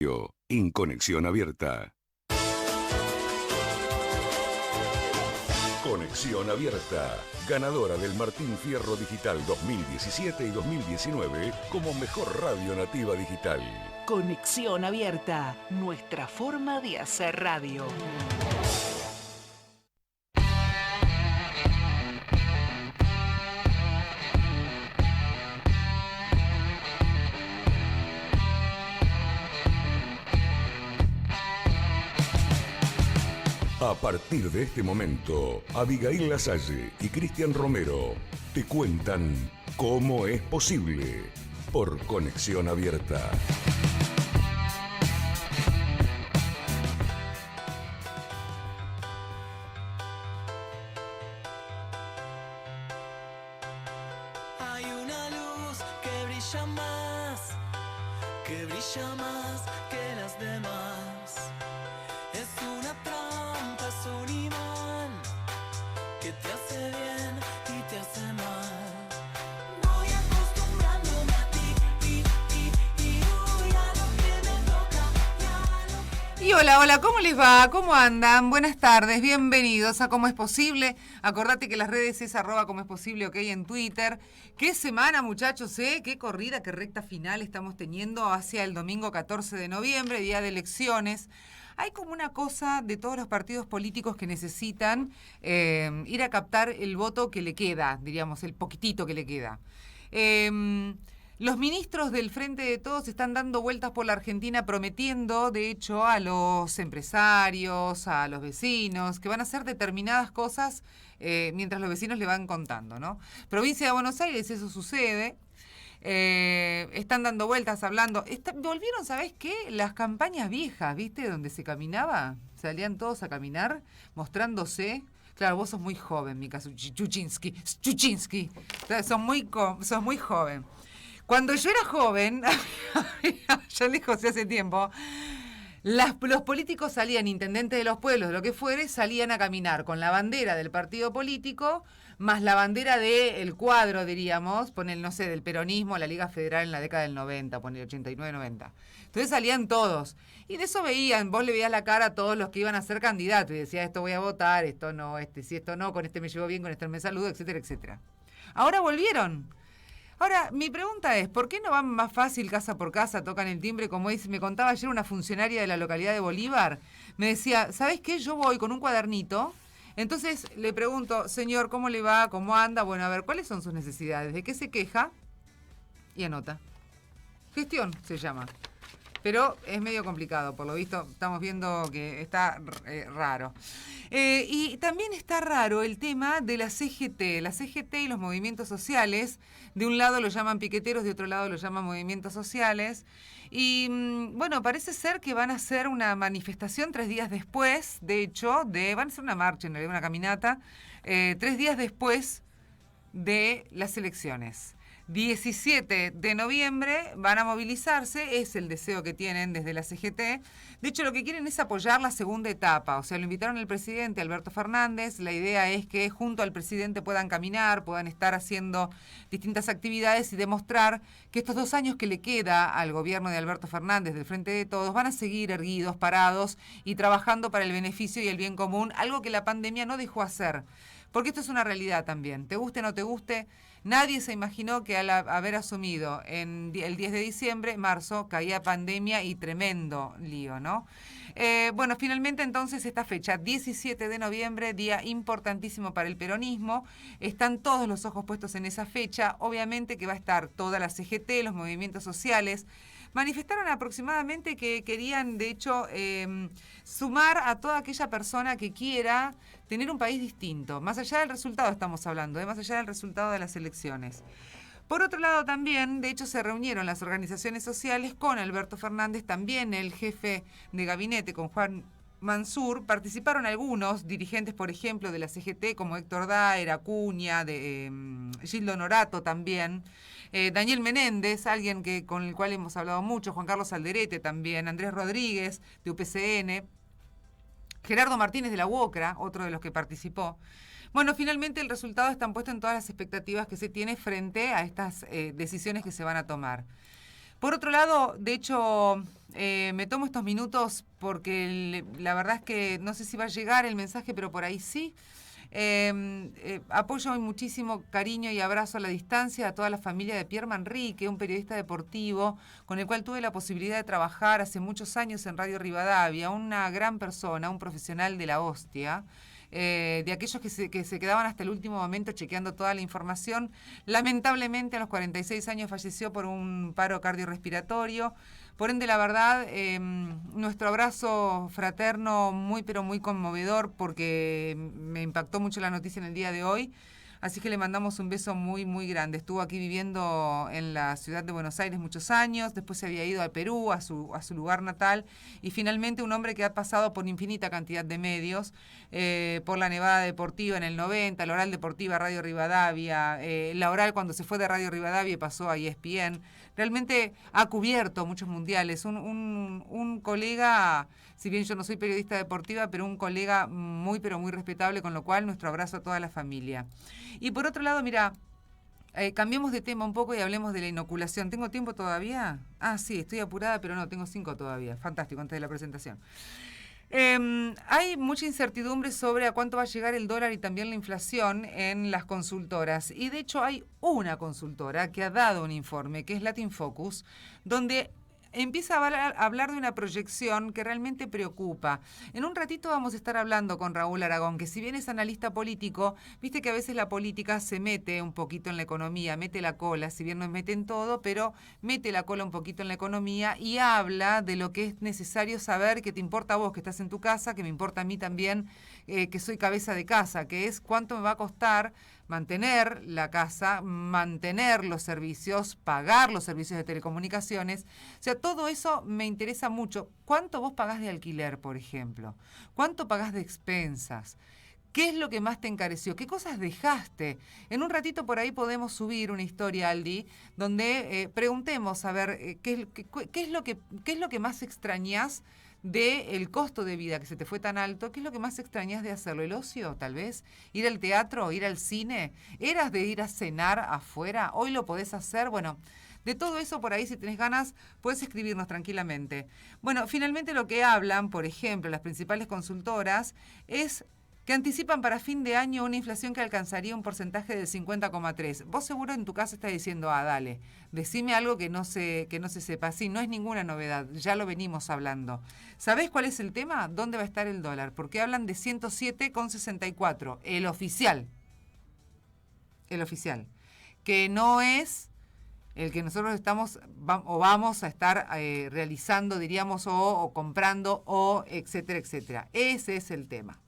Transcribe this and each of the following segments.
En Conexión Abierta. Conexión Abierta, ganadora del Martín Fierro Digital 2017 y 2019 como mejor radio nativa digital. Conexión Abierta, nuestra forma de hacer radio. A partir de este momento, Abigail Lasalle y Cristian Romero te cuentan cómo es posible por Conexión Abierta. Hay una luz que brilla más que las demás. Es una trampa, es un imán que te hace bien y te hace mal. Voy acostumbrándome a ti, y voy a lo que me toca. Y hola, ¿cómo les va? ¿Cómo andan? Buenas tardes, bienvenidos a Cómo es Posible. Acordate que las redes es @como es posible, ok, en Twitter. ¿Qué semana, muchachos, eh? Qué corrida, qué recta final estamos teniendo hacia el domingo 14 de noviembre, día de elecciones. Hay como una cosa de todos los partidos políticos que necesitan ir a captar el voto que le queda, diríamos, el poquitito que le queda. Los ministros del Frente de Todos están dando vueltas por la Argentina prometiendo, de hecho, a los empresarios, a los vecinos, que van a hacer determinadas cosas mientras los vecinos le van contando, ¿no? Provincia de Buenos Aires, eso sucede. Están dando vueltas, hablando. Volvieron, ¿sabés qué? Las campañas viejas, ¿viste? Donde se caminaba, salían todos a caminar, mostrándose. Claro, vos sos muy joven, Mika Chuchinsky. Sos muy joven. Cuando yo era joven, ya lejos de hace tiempo, los políticos salían, intendentes de los pueblos, lo que fuere, salían a caminar con la bandera del partido político, más la bandera del cuadro, diríamos, no sé, del peronismo, la Liga Federal en la década del 90, el 89-90. Entonces salían todos. Y de eso vos le veías la cara a todos los que iban a ser candidatos. Y decías, esto voy a votar, esto no, sí, esto no, con este me llevo bien, con este me saludo, etcétera, etcétera. Ahora volvieron. Ahora, mi pregunta es, ¿por qué no van más fácil casa por casa, tocan el timbre? Como me contaba ayer una funcionaria de la localidad de Bolívar, me decía, ¿sabes qué? Yo voy con un cuadernito, entonces le pregunto, señor, ¿cómo le va? ¿Cómo anda? Bueno, a ver, ¿cuáles son sus necesidades? ¿De qué se queja? Y anota. Gestión se llama. Pero es medio complicado, por lo visto estamos viendo que está raro. Y también está raro el tema de la CGT. La CGT y los movimientos sociales, de un lado lo llaman piqueteros, de otro lado lo llaman movimientos sociales. Y bueno, parece ser que van a hacer una manifestación 3 días después, de hecho, van a hacer una marcha, en realidad una caminata, 3 días después de las elecciones. 17 de noviembre van a movilizarse, es el deseo que tienen desde la CGT. De hecho, lo que quieren es apoyar la segunda etapa. O sea, lo invitaron el presidente Alberto Fernández. La idea es que junto al presidente puedan caminar, puedan estar haciendo distintas actividades y demostrar que estos 2 años que le queda al gobierno de Alberto Fernández del Frente de Todos van a seguir erguidos, parados y trabajando para el beneficio y el bien común, algo que la pandemia no dejó hacer. Porque esto es una realidad también. Te guste o no te guste, nadie se imaginó que al haber asumido el 10 de diciembre, marzo, caía pandemia y tremendo lío, ¿no? Bueno, finalmente entonces esta fecha, 17 de noviembre, día importantísimo para el peronismo. Están todos los ojos puestos en esa fecha. Obviamente que va a estar toda la CGT, los movimientos sociales. Manifestaron aproximadamente que querían, de hecho, sumar a toda aquella persona que quiera tener un país distinto. Más allá del resultado estamos hablando, más allá del resultado de las elecciones. Por otro lado también, de hecho, se reunieron las organizaciones sociales con Alberto Fernández, también el jefe de gabinete, con Juan Mansur. Participaron algunos dirigentes, por ejemplo, de la CGT, como Héctor Daer, Acuña, Gildo Norato también. Daniel Menéndez, alguien con el cual hemos hablado mucho, Juan Carlos Alderete también, Andrés Rodríguez, de UPCN, Gerardo Martínez de la UOCRA, otro de los que participó. Bueno, finalmente el resultado está puesto en todas las expectativas que se tiene frente a estas decisiones que se van a tomar. Por otro lado, de hecho, me tomo estos minutos porque la verdad es que no sé si va a llegar el mensaje, pero por ahí sí. Apoyo y muchísimo cariño y abrazo a la distancia a toda la familia de Pierre Manrique, un periodista deportivo con el cual tuve la posibilidad de trabajar hace muchos años en Radio Rivadavia, una gran persona, un profesional de la hostia. De aquellos que se quedaban hasta el último momento chequeando toda la información. Lamentablemente a los 46 años falleció por un paro cardiorrespiratorio. Por ende, la verdad, nuestro abrazo fraterno muy pero muy conmovedor, porque me impactó mucho la noticia en el día de hoy. Así que le mandamos un beso muy, muy grande. Estuvo aquí viviendo en la ciudad de Buenos Aires muchos años, después se había ido al Perú, a su lugar natal, y finalmente un hombre que ha pasado por infinita cantidad de medios, por la Nevada Deportiva en el 90, la Oral Deportiva, Radio Rivadavia, la Oral cuando se fue de Radio Rivadavia y pasó a ESPN. Realmente ha cubierto muchos mundiales. Un colega, si bien yo no soy periodista deportiva, pero un colega muy, pero muy respetable, con lo cual nuestro abrazo a toda la familia. Y por otro lado, mira, cambiemos de tema un poco y hablemos de la inoculación. ¿Tengo tiempo todavía? Ah, sí, estoy apurada, pero no, tengo 5 todavía. Fantástico, antes de la presentación. Hay mucha incertidumbre sobre a cuánto va a llegar el dólar y también la inflación en las consultoras. Y de hecho hay una consultora que ha dado un informe, que es Latin Focus, donde empieza a hablar de una proyección que realmente preocupa. En un ratito vamos a estar hablando con Raúl Aragón, que si bien es analista político, viste que a veces la política se mete un poquito en la economía, mete la cola, si bien no mete en todo, pero mete la cola un poquito en la economía y habla de lo que es necesario saber, que te importa a vos que estás en tu casa, que me importa a mí también, que soy cabeza de casa, que es cuánto me va a costar mantener la casa, mantener los servicios, pagar los servicios de telecomunicaciones. O sea, todo eso me interesa mucho. ¿Cuánto vos pagás de alquiler, por ejemplo? ¿Cuánto pagás de expensas? ¿Qué es lo que más te encareció? ¿Qué cosas dejaste? En un ratito por ahí podemos subir una historia, Aldi, donde preguntemos a ver qué es lo que más extrañás del costo de vida que se te fue tan alto. ¿Qué es lo que más extrañas de hacerlo? ¿El ocio, tal vez? ¿Ir al teatro? ¿Ir al cine? ¿Eras de ir a cenar afuera? ¿Hoy lo podés hacer? Bueno, de todo eso por ahí, si tenés ganas, puedes escribirnos tranquilamente. Bueno, finalmente lo que hablan, por ejemplo, las principales consultoras, es que anticipan para fin de año una inflación que alcanzaría un porcentaje del 50,3%. Vos seguro en tu casa estás diciendo, dale, decime algo que no se sepa. Sí, no es ninguna novedad, ya lo venimos hablando. ¿Sabés cuál es el tema? ¿Dónde va a estar el dólar? Porque hablan de 107,64, el oficial, que no es el que nosotros vamos a estar realizando, diríamos, o comprando, o etcétera, etcétera. Ese es el tema.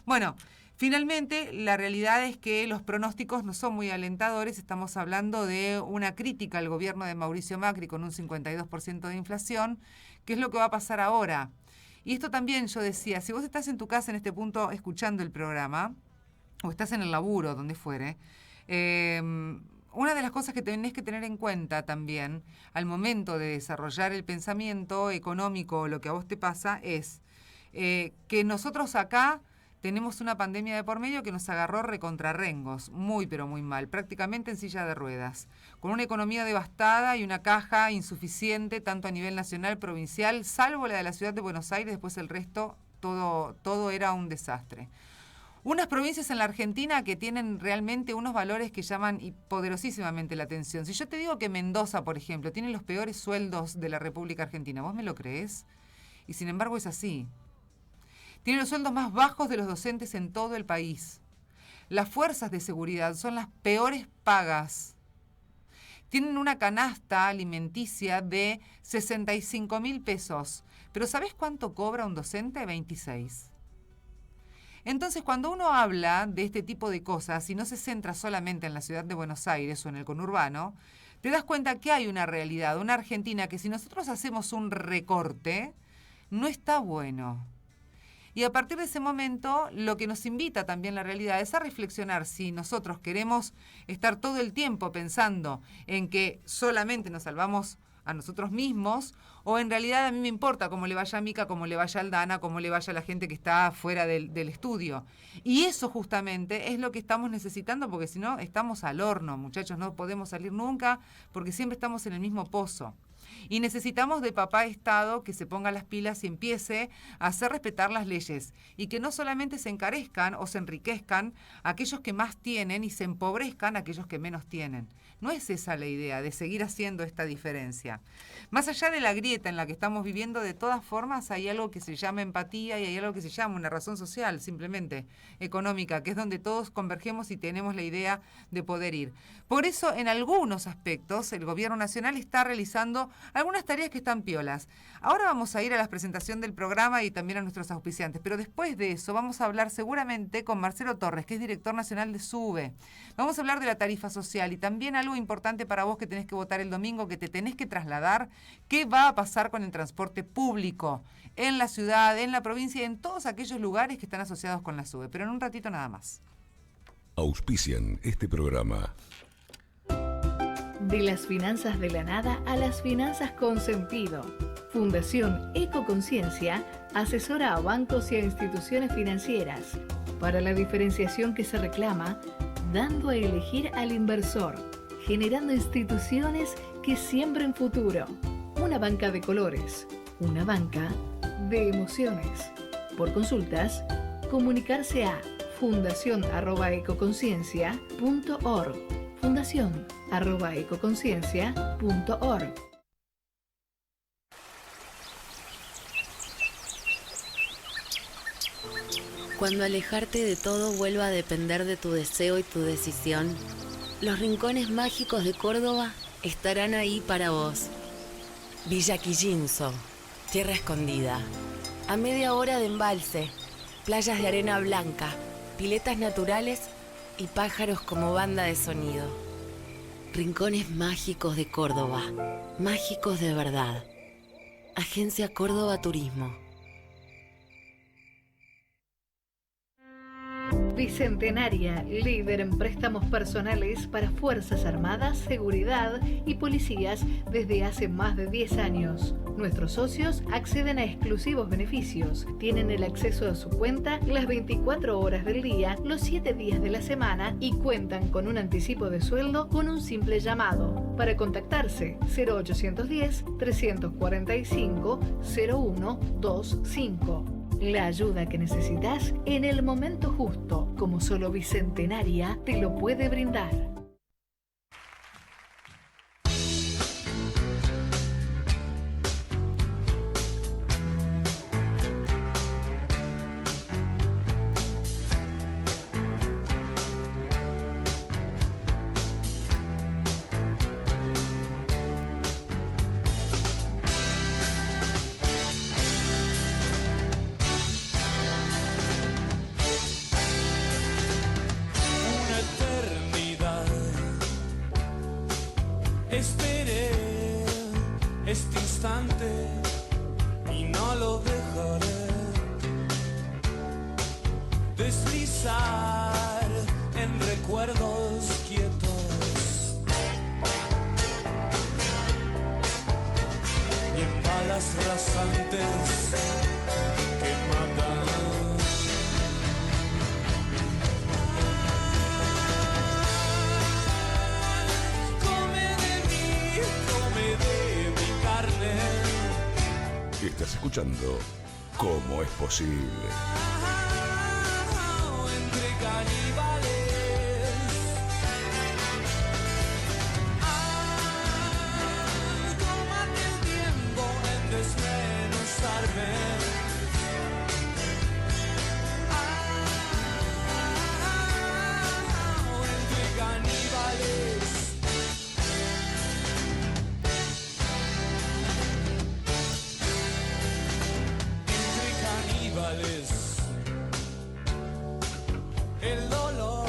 Bueno, finalmente la realidad es que los pronósticos no son muy alentadores. Estamos hablando de una crítica al gobierno de Mauricio Macri con un 52% de inflación. ¿Qué es lo que va a pasar ahora? Y esto también yo decía, si vos estás en tu casa en este punto escuchando el programa, o estás en el laburo, donde fuere, una de las cosas que tenés que tener en cuenta también al momento de desarrollar el pensamiento económico o lo que a vos te pasa es que nosotros acá tenemos una pandemia de por medio que nos agarró recontrarrengos, muy pero muy mal, prácticamente en silla de ruedas, con una economía devastada y una caja insuficiente tanto a nivel nacional, provincial, salvo la de la ciudad de Buenos Aires, después el resto, todo era un desastre. Unas provincias en la Argentina que tienen realmente unos valores que llaman poderosísimamente la atención. Si yo te digo que Mendoza, por ejemplo, tiene los peores sueldos de la República Argentina, ¿vos me lo creés? Y sin embargo es así. Tiene los sueldos más bajos de los docentes en todo el país. Las fuerzas de seguridad son las peores pagas. Tienen una canasta alimenticia de 65.000 pesos. Pero ¿sabés cuánto cobra un docente? 26. Entonces, cuando uno habla de este tipo de cosas y no se centra solamente en la ciudad de Buenos Aires o en el conurbano, te das cuenta que hay una realidad, una Argentina que si nosotros hacemos un recorte, no está bueno. Y a partir de ese momento, lo que nos invita también la realidad es a reflexionar si nosotros queremos estar todo el tiempo pensando en que solamente nos salvamos a nosotros mismos, o en realidad a mí me importa cómo le vaya a Mica, cómo le vaya a Aldana, cómo le vaya a la gente que está fuera del estudio. Y eso justamente es lo que estamos necesitando, porque si no, estamos al horno, muchachos, no podemos salir nunca, porque siempre estamos en el mismo pozo. Y necesitamos de papá Estado que se ponga las pilas y empiece a hacer respetar las leyes. Y que no solamente se encarezcan o se enriquezcan aquellos que más tienen y se empobrezcan aquellos que menos tienen. No es esa la idea de seguir haciendo esta diferencia. Más allá de la grieta en la que estamos viviendo, de todas formas hay algo que se llama empatía y hay algo que se llama una razón social, simplemente económica, que es donde todos convergemos y tenemos la idea de poder ir. Por eso, en algunos aspectos, el Gobierno Nacional está realizando algunas tareas que están piolas. Ahora vamos a ir a la presentación del programa y también a nuestros auspiciantes, pero después de eso vamos a hablar seguramente con Marcelo Torres, que es director nacional de SUBE. Vamos a hablar de la tarifa social y también algo importante para vos que tenés que votar el domingo, que te tenés que trasladar, qué va a pasar con el transporte público en la ciudad, en la provincia y en todos aquellos lugares que están asociados con la SUBE. Pero en un ratito nada más. Auspician este programa. De las finanzas de la nada a las finanzas con sentido. Fundación Ecoconciencia asesora a bancos y a instituciones financieras para la diferenciación que se reclama, dando a elegir al inversor, generando instituciones que siembren futuro. Una banca de colores, una banca de emociones. Por consultas, comunicarse a fundacion@ecoconciencia.org. fundacion@ecoconciencia.org. Cuando alejarte de todo vuelva a depender de tu deseo y tu decisión, los rincones mágicos de Córdoba estarán ahí para vos. Villa Quillinzo, tierra escondida, a media hora de embalse, playas de arena blanca, piletas naturales y pájaros como banda de sonido. Rincones mágicos de Córdoba, mágicos de verdad. Agencia Córdoba Turismo. Bicentenaria, líder en préstamos personales para Fuerzas Armadas, Seguridad y Policías desde hace más de 10 años. Nuestros socios acceden a exclusivos beneficios. Tienen el acceso a su cuenta las 24 horas del día, los 7 días de la semana y cuentan con un anticipo de sueldo con un simple llamado. Para contactarse, 0810-345-0125. La ayuda que necesitas en el momento justo, como solo Bicentenaria te lo puede brindar. Esperé este instante y no lo dejaré deslizar en recuerdos quietos y en balas rasantes que matan. Estás escuchando ¿Cómo es posible? Entre caníbales, tómate el tiempo en desmenuzarme. Entre caníbales. El dolor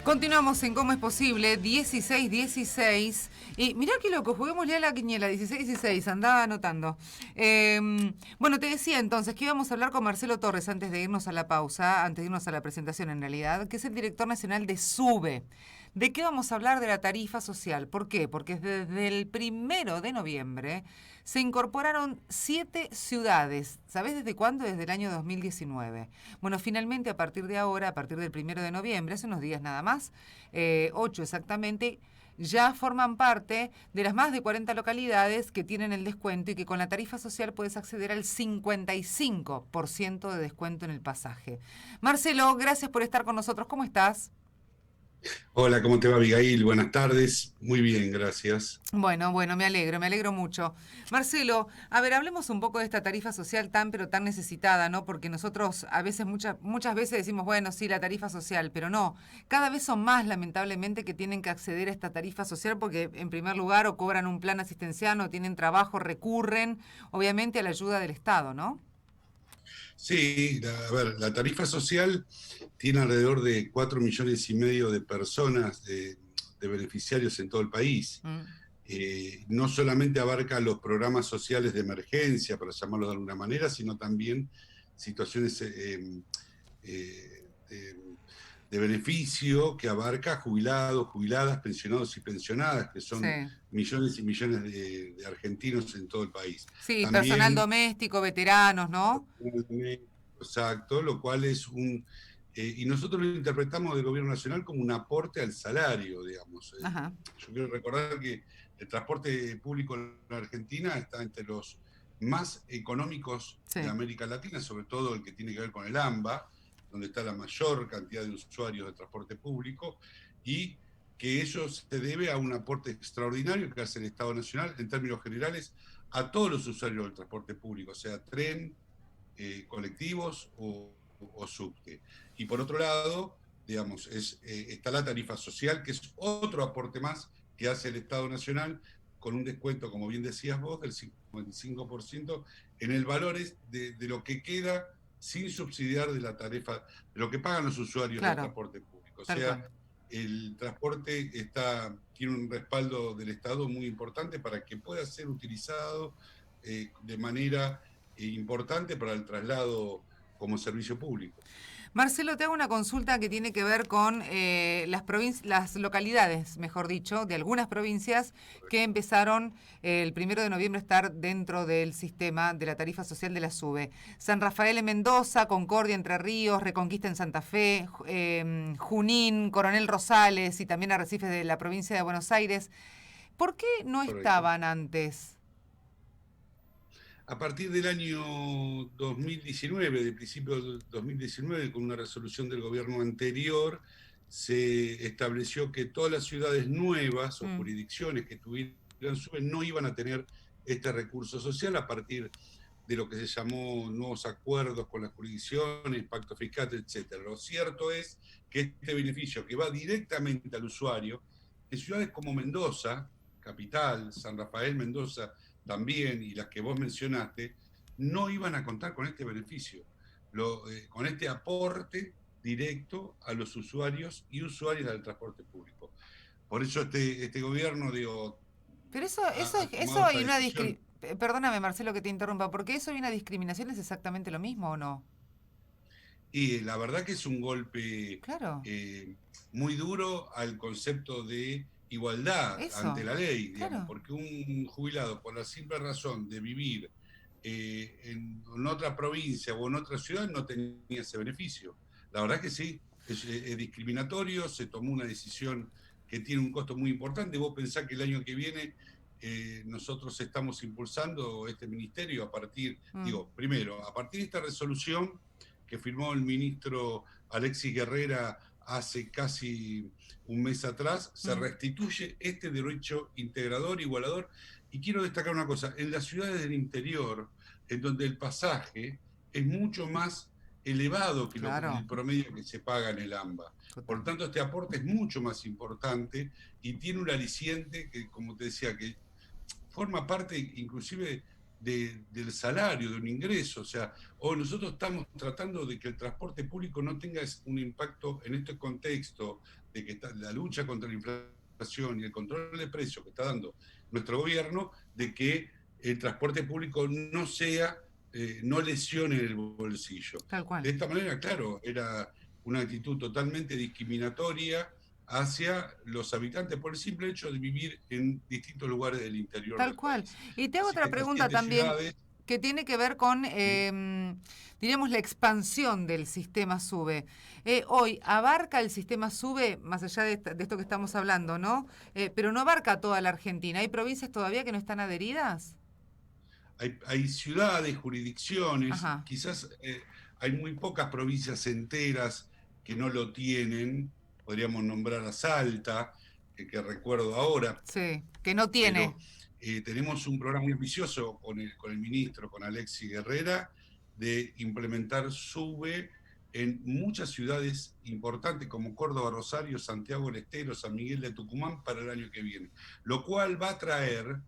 Continuamos en Cómo es Posible, 16-16. Y mirá qué loco, juguemos ya la quiniela, 16-16, andaba anotando. Bueno, te decía entonces que íbamos a hablar con Marcelo Torres antes de irnos a la pausa, antes de irnos a la presentación en realidad, que es el director nacional de SUBE. ¿De qué vamos a hablar? De la tarifa social. ¿Por qué? Porque desde el 1 de noviembre se incorporaron 7 ciudades. ¿Sabés desde cuándo? Desde el año 2019. Bueno, finalmente a partir de ahora, a partir del 1 de noviembre, hace unos días nada más, 8 exactamente, ya forman parte de las más de 40 localidades que tienen el descuento y que con la tarifa social puedes acceder al 55% de descuento en el pasaje. Marcelo, gracias por estar con nosotros. ¿Cómo estás? Hola, ¿cómo te va, Abigail? Buenas tardes. Muy bien, gracias. Bueno, me alegro mucho. Marcelo, a ver, hablemos un poco de esta tarifa social pero tan necesitada, ¿no? Porque nosotros a veces, muchas veces decimos, bueno, sí, la tarifa social, pero no. Cada vez son más, lamentablemente, que tienen que acceder a esta tarifa social porque, en primer lugar, o cobran un plan asistencial, o tienen trabajo, recurren, obviamente, a la ayuda del Estado, ¿no? Sí, la tarifa social tiene alrededor de 4,5 millones de personas, de beneficiarios en todo el país. No solamente abarca los programas sociales de emergencia, para llamarlos de alguna manera, sino también situaciones de beneficio que abarca jubilados, jubiladas, pensionados y pensionadas, que son millones y millones de argentinos en todo el país. Sí, También, personal doméstico, veteranos, ¿no? Exacto, lo cual es y nosotros lo interpretamos del Gobierno Nacional como un aporte al salario, digamos. Yo quiero recordar que el transporte público en la Argentina está entre los más económicos de América Latina, sobre todo el que tiene que ver con el AMBA, donde está la mayor cantidad de usuarios de transporte público, y que eso se debe a un aporte extraordinario que hace el Estado Nacional, en términos generales, a todos los usuarios del transporte público, sea tren, colectivos o subte. Y por otro lado, digamos, está la tarifa social, que es otro aporte más que hace el Estado Nacional, con un descuento, como bien decías vos, del 55% en el valor de lo que queda sin subsidiar de la tarifa, de lo que pagan los usuarios del transporte público. O sea, el transporte tiene un respaldo del Estado muy importante para que pueda ser utilizado de manera importante para el traslado como servicio público. Marcelo, te hago una consulta que tiene que ver con las localidades, mejor dicho, de algunas provincias que empezaron el 1 de noviembre a estar dentro del sistema de la tarifa social de la SUBE. San Rafael en Mendoza, Concordia, Entre Ríos, Reconquista en Santa Fe, Junín, Coronel Rosales y también Arrecifes de la provincia de Buenos Aires. ¿Por qué no estaban antes? A partir del año 2019, de principio del 2019, con una resolución del gobierno anterior, se estableció que todas las ciudades nuevas o jurisdicciones que tuvieran SUBE no iban a tener este recurso social a partir de lo que se llamó nuevos acuerdos con las jurisdicciones, pacto fiscal, etc. Lo cierto es que este beneficio que va directamente al usuario, en ciudades como Mendoza, capital, San Rafael, Mendoza, también, y las que vos mencionaste, no iban a contar con este beneficio, con este aporte directo a los usuarios y usuarias del transporte público. Por eso este gobierno, digo... Pero eso hay una discriminación. Perdóname, Marcelo, que te interrumpa, porque eso y una discriminación es exactamente lo mismo, ¿o no? Y la verdad que es un golpe muy duro al concepto de igualdad ante la ley, digamos, porque un jubilado, por la simple razón de vivir en otra provincia o en otra ciudad, no tenía ese beneficio. La verdad que sí, es discriminatorio, se tomó una decisión que tiene un costo muy importante. Vos pensás que el año que viene nosotros estamos impulsando este ministerio a partir, primero, a partir de esta resolución que firmó el ministro Alexis Guerrera hace casi un mes atrás, se restituye este derecho integrador, igualador. Y quiero destacar una cosa, en las ciudades del interior, en donde el pasaje es mucho más elevado que el promedio que se paga en el AMBA. Por lo tanto, este aporte es mucho más importante y tiene un aliciente que, como te decía, que forma parte inclusive del salario, de un ingreso. O sea, o nosotros estamos tratando de que el transporte público no tenga un impacto en este contexto de que está la lucha contra la inflación y el control de precios que está dando nuestro gobierno, de que el transporte público no sea, no lesione el bolsillo. Tal cual. De esta manera, claro, era una actitud totalmente discriminatoria hacia los habitantes por el simple hecho de vivir en distintos lugares del interior Tal del cual. país. Y te hago Así otra que estas pregunta 7 también ciudades, que tiene que ver con, diríamos, la expansión del sistema SUBE. Hoy abarca el sistema SUBE, más allá de esto que estamos hablando, ¿no? Pero no abarca toda la Argentina. ¿Hay provincias todavía que no están adheridas? hay ciudades, jurisdicciones, Ajá. quizás hay muy pocas provincias enteras que no lo tienen. Podríamos nombrar a Salta, que recuerdo ahora, Sí, que no pero tiene. tenemos un programa muy ambicioso con el ministro, con Alexis Guerrera, de implementar SUBE en muchas ciudades importantes como Córdoba, Rosario, Santiago del Estero, San Miguel de Tucumán para el año que viene, lo cual va a traer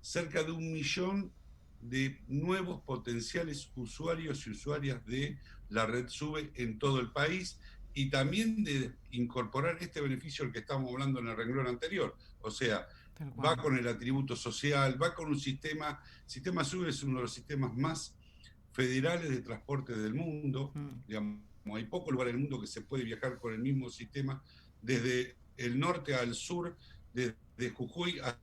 cerca de 1 millón de nuevos potenciales usuarios y usuarias de la red SUBE en todo el país, y también de incorporar este beneficio al que estábamos hablando en el renglón anterior. O sea, va con el atributo social, va con un sistema SUBE es uno de los sistemas más federales de transporte del mundo. Digamos, hay pocos lugares del mundo que se puede viajar con el mismo sistema desde el norte al sur, desde Jujuy hasta...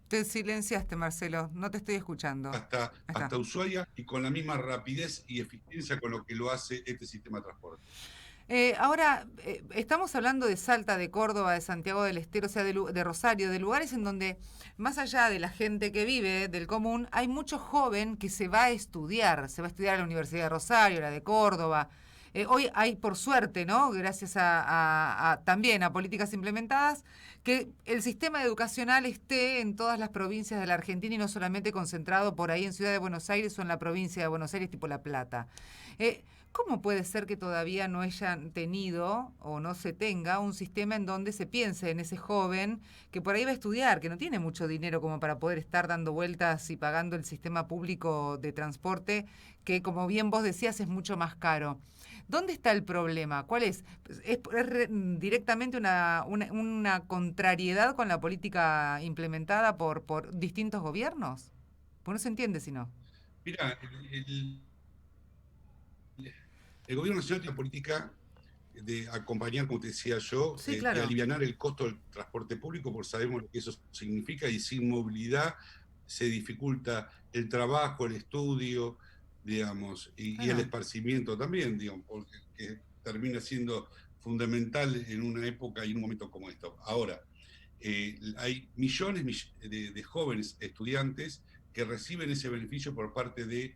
Te silenciaste, Marcelo, no te estoy escuchando. hasta Ushuaia, y con la misma rapidez y eficiencia con lo que lo hace este sistema de transporte. Ahora, estamos hablando de Salta, de Córdoba, de Santiago del Estero, o sea, de Rosario, de lugares en donde, más allá de la gente que vive, del común, hay mucho joven que se va a estudiar a la Universidad de Rosario, la de Córdoba. Hoy hay, por suerte, ¿no?, gracias también a políticas implementadas, que el sistema educacional esté en todas las provincias de la Argentina y no solamente concentrado por ahí en Ciudad de Buenos Aires o en la provincia de Buenos Aires, tipo La Plata. ¿Cómo puede ser que todavía no hayan tenido o no se tenga un sistema en donde se piense en ese joven que por ahí va a estudiar, que no tiene mucho dinero como para poder estar dando vueltas y pagando el sistema público de transporte, que como bien vos decías es mucho más caro? ¿Dónde está el problema? ¿Cuál es? ¿Es directamente una contrariedad con la política implementada por distintos gobiernos? Pues no se entiende si no. Mira, el gobierno nacional tiene una política de acompañar, como te decía yo, sí, claro, de alivianar el costo del transporte público, porque sabemos lo que eso significa, y sin movilidad se dificulta el trabajo, el estudio, digamos, y el esparcimiento también, digamos, porque que termina siendo fundamental en una época y en un momento como esto. Ahora, hay millones de jóvenes estudiantes que reciben ese beneficio por parte de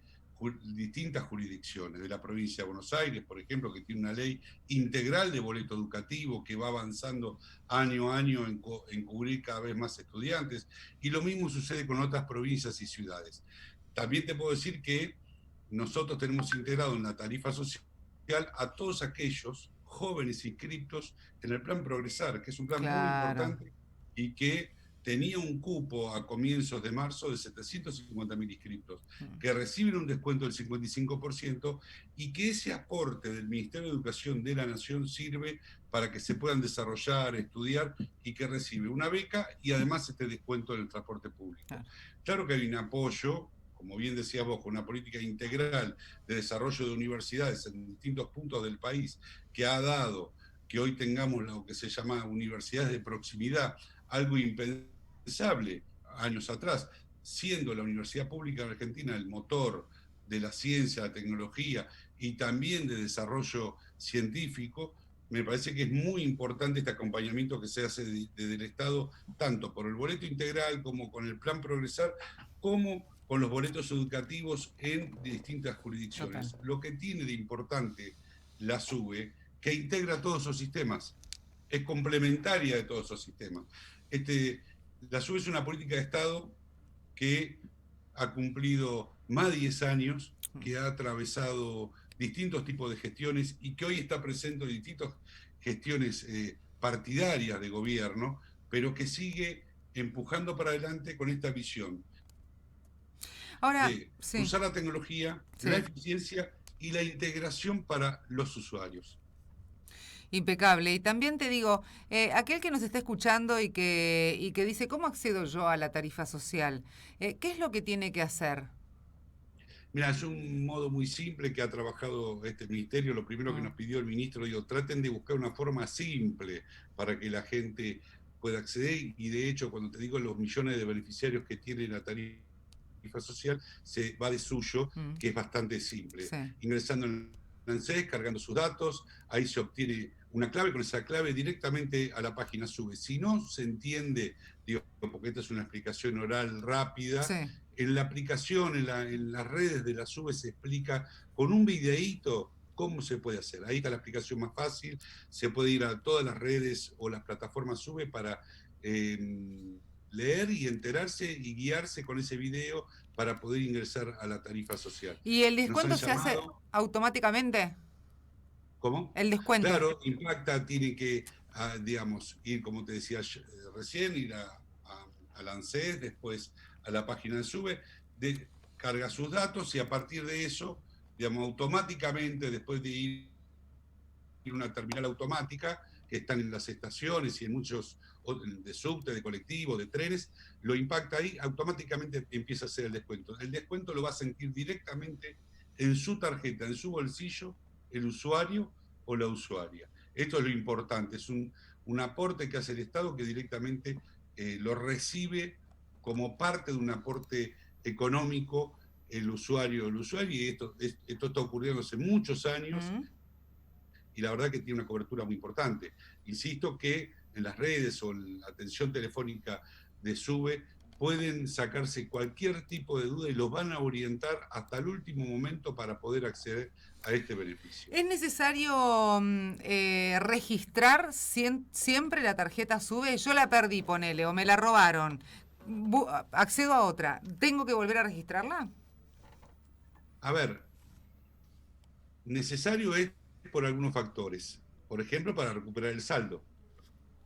distintas jurisdicciones, de la provincia de Buenos Aires, por ejemplo, que tiene una ley integral de boleto educativo que va avanzando año a año en cubrir cada vez más estudiantes, y lo mismo sucede con otras provincias y ciudades. También te puedo decir que nosotros tenemos integrado en la tarifa social a todos aquellos jóvenes inscriptos en el Plan Progresar, que es un plan muy importante y que tenía un cupo a comienzos de marzo de 750.000 inscriptos, que reciben un descuento del 55%, y que ese aporte del Ministerio de Educación de la Nación sirve para que se puedan desarrollar, estudiar, y que recibe una beca y además este descuento en el transporte público. Claro que hay un apoyo, como bien decías vos, con una política integral de desarrollo de universidades en distintos puntos del país, que ha dado que hoy tengamos lo que se llama universidades de proximidad, algo impensable años atrás, siendo la universidad pública de Argentina el motor de la ciencia, la tecnología y también de desarrollo científico. Me parece que es muy importante este acompañamiento que se hace desde el Estado, tanto por el boleto integral como con el Plan Progresar, como con los boletos educativos en distintas jurisdicciones. Lo que tiene de importante la SUBE, que integra todos esos sistemas, es complementaria de todos esos sistemas. La SUBE es una política de Estado que ha cumplido más de 10 años, que ha atravesado distintos tipos de gestiones y que hoy está presente en distintas gestiones partidarias de gobierno, pero que sigue empujando para adelante con esta visión Ahora, de sí. usar la tecnología, Sí. la eficiencia y la integración para los usuarios. Impecable. Y también te digo, aquel que nos está escuchando y que dice, ¿cómo accedo yo a la tarifa social? ¿Qué es lo que tiene que hacer? Mira, es un modo muy simple que ha trabajado este ministerio. Lo primero que nos pidió el ministro, digo, traten de buscar una forma simple para que la gente pueda acceder. Y de hecho, cuando te digo los millones de beneficiarios que tiene la tarifa social, se va de suyo, que es bastante simple. Sí. Ingresando en ANSES, cargando sus datos, ahí se obtiene una clave, con esa clave directamente a la página sube. Si no se entiende, digo, porque esta es una explicación oral rápida, Sí. en la aplicación, en las redes de la SUBE se explica con un videíto cómo se puede hacer. Ahí está la explicación más fácil, se puede ir a todas las redes o las plataformas SUBE para leer y enterarse y guiarse con ese video para poder ingresar a la tarifa social. ¿Y el descuento se hace automáticamente? ¿Cómo? El descuento. Claro, impacta, tiene que, digamos, ir, como te decía recién, ir a la ANSES, después a la página de SUBE, carga sus datos y a partir de eso, digamos, automáticamente, después de ir a una terminal automática, que están en las estaciones y en muchos de subte, de colectivos, de trenes, lo impacta ahí, automáticamente empieza a hacer el descuento. El descuento lo va a sentir directamente en su tarjeta, en su bolsillo, el usuario o la usuaria. Esto es lo importante, es un aporte que hace el Estado que directamente lo recibe como parte de un aporte económico el usuario o el usuario, y esto está ocurriendo hace muchos años, y la verdad que tiene una cobertura muy importante. Insisto que en las redes o en la atención telefónica de SUBE pueden sacarse cualquier tipo de duda y los van a orientar hasta el último momento para poder acceder a este beneficio. ¿Es necesario registrar siempre la tarjeta SUBE? Yo la perdí, ponele, o me la robaron. Accedo a otra. ¿Tengo que volver a registrarla? A ver, necesario es por algunos factores. Por ejemplo, para recuperar el saldo.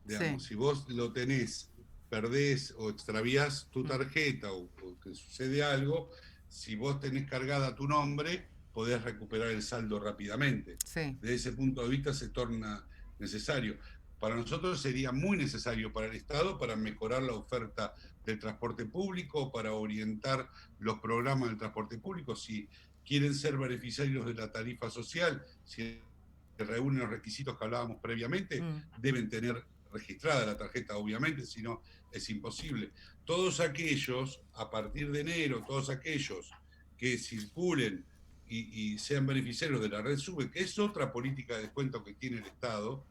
Digamos, si vos lo tenés, perdés o extravías tu tarjeta o te sucede algo, si vos tenés cargada tu nombre, podés recuperar el saldo rápidamente. Sí. Desde ese punto de vista se torna necesario. Para nosotros sería muy necesario para el Estado para mejorar la oferta del transporte público, para orientar los programas del transporte público. Si quieren ser beneficiarios de la tarifa social, si reúnen los requisitos que hablábamos previamente, deben tener registrada la tarjeta, obviamente, si no es imposible. Todos aquellos, a partir de enero, todos aquellos que circulen y sean beneficiarios de la red SUBE, que es otra política de descuento que tiene el Estado,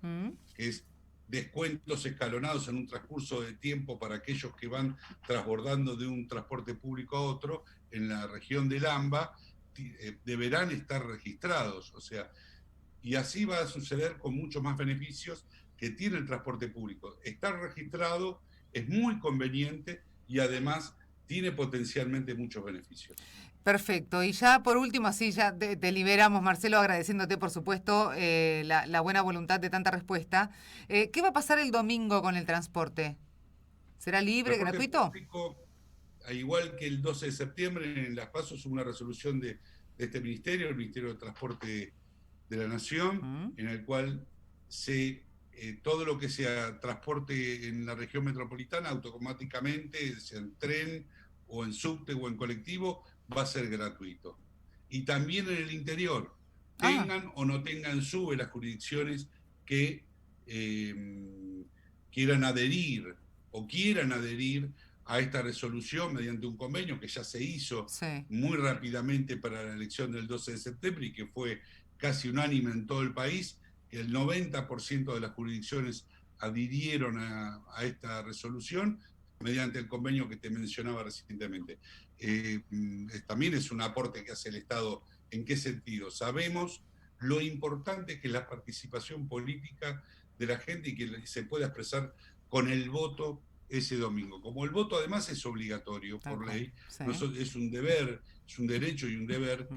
que es descuentos escalonados en un transcurso de tiempo para aquellos que van transbordando de un transporte público a otro, en la región del AMBA, deberán estar registrados. O sea, y así va a suceder con muchos más beneficios que tiene el transporte público. Estar registrado es muy conveniente y además tiene potencialmente muchos beneficios. Perfecto. Y ya por último, así ya te liberamos, Marcelo, agradeciéndote, por supuesto, la buena voluntad de tanta respuesta. ¿Qué va a pasar el domingo con el transporte? ¿Será libre, gratuito? Público, igual que el 12 de septiembre, en Las Pasos hubo una resolución de este ministerio, el Ministerio de Transporte de la Nación, en el cual todo lo que sea transporte en la región metropolitana, automáticamente, sea en tren o en subte o en colectivo, va a ser gratuito. Y también en el interior, tengan o no tengan SUBE las jurisdicciones que quieran adherir a esta resolución mediante un convenio que ya se hizo muy rápidamente para la elección del 12 de septiembre y que fue casi unánime en todo el país, que el 90% de las jurisdicciones adhirieron a esta resolución mediante el convenio que te mencionaba recientemente. También es un aporte que hace el Estado. ¿En qué sentido? Sabemos lo importante que es la participación política de la gente y que se pueda expresar con el voto ese domingo. Como el voto además es obligatorio por ley, es un deber, es un derecho y un deber,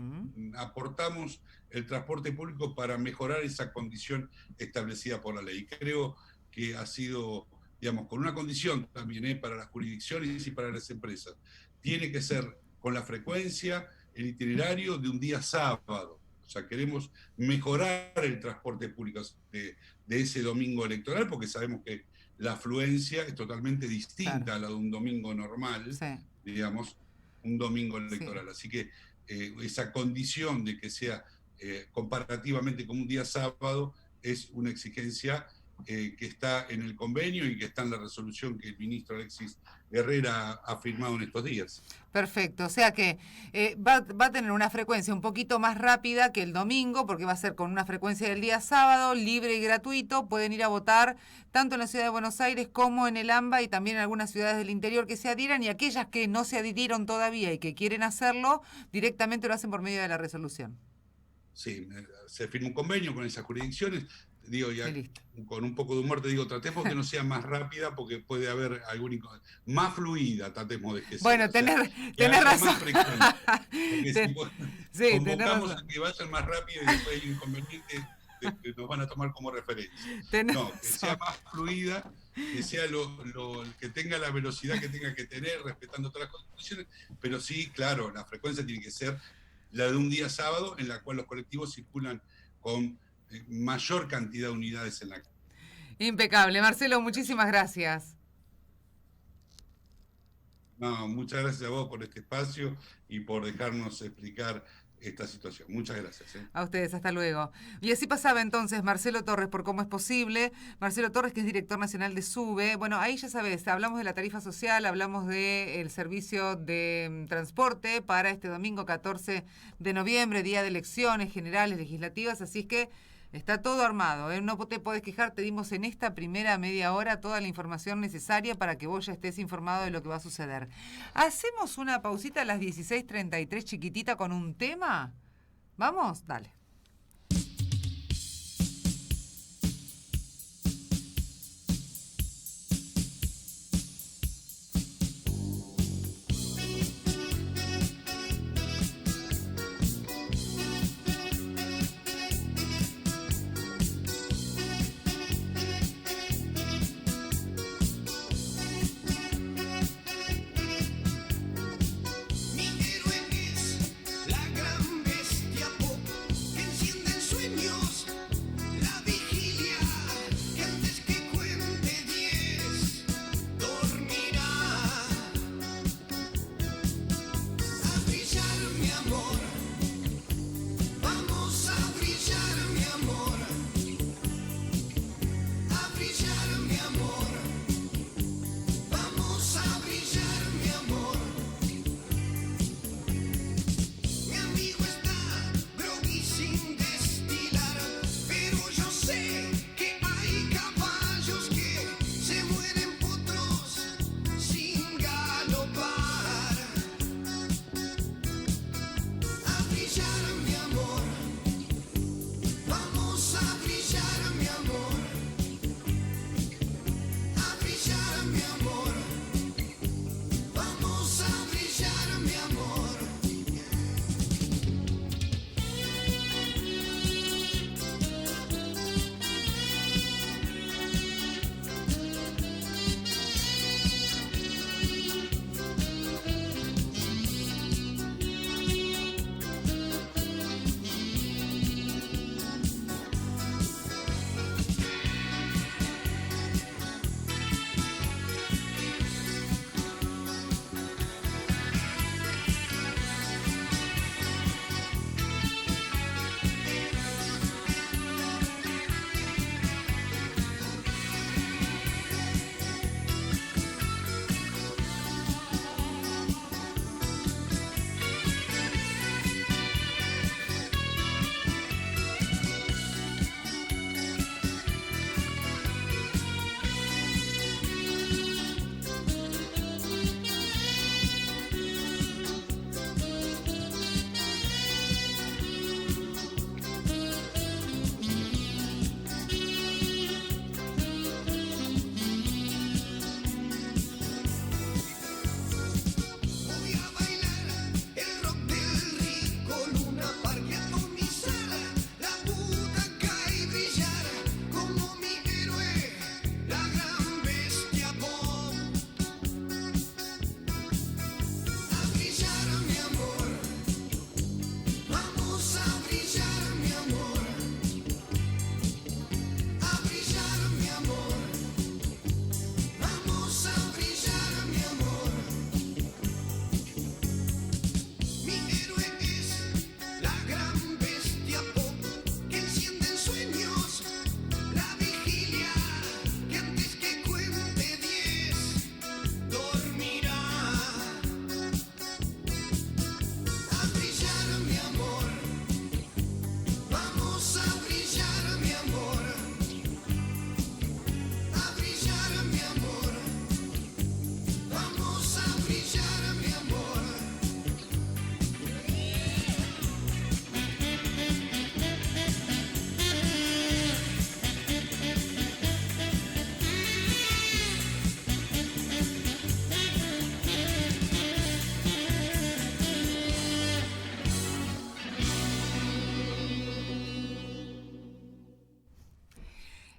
aportamos el transporte público para mejorar esa condición establecida por la ley. Creo que ha sido digamos, con una condición también para las jurisdicciones y para las empresas. Tiene que ser con la frecuencia, el itinerario de un día sábado. O sea, queremos mejorar el transporte público de ese domingo electoral, porque sabemos que la afluencia es totalmente distinta a la de un domingo normal, digamos, un domingo electoral. Así que esa condición de que sea comparativamente como un día sábado es una exigencia que está en el convenio y que está en la resolución que el ministro Alexis Herrera ha firmado en estos días. Perfecto, o sea que va a tener una frecuencia un poquito más rápida que el domingo, porque va a ser con una frecuencia del día sábado, libre y gratuito. Pueden ir a votar tanto en la ciudad de Buenos Aires como en el AMBA y también en algunas ciudades del interior que se adhieran, y aquellas que no se adhirieron todavía y que quieren hacerlo, directamente lo hacen por medio de la resolución. Sí, se firma un convenio con esas jurisdicciones. Digo, ya con un poco de humor te digo, tratemos que no sea más rápida porque puede haber más fluida, tratemos de que sea. Bueno, tenés razón. Si convocamos a que vayan más rápido y después hay inconvenientes que nos van a tomar como referencia. No, que sea más fluida, que sea que tenga la velocidad que tenga que tener, respetando todas las condiciones, pero sí, claro, la frecuencia tiene que ser la de un día sábado en la cual los colectivos circulan con mayor cantidad de unidades en la calle. Impecable. Marcelo, muchísimas gracias. No, muchas gracias a vos por este espacio y por dejarnos explicar esta situación. Muchas gracias. A ustedes, hasta luego. Y así pasaba entonces Marcelo Torres por Cómo es Posible. Marcelo Torres, que es director nacional de SUBE. Bueno, ahí ya sabes, hablamos de la tarifa social, hablamos del servicio de transporte para este domingo 14 de noviembre, día de elecciones generales, legislativas, así es que está todo armado, ¿eh? No te podés quejar, te dimos en esta primera media hora toda la información necesaria para que vos ya estés informado de lo que va a suceder. ¿Hacemos una pausita a las 16:33 chiquitita con un tema? ¿Vamos? Dale. Mi héroe es la gran bestia pop que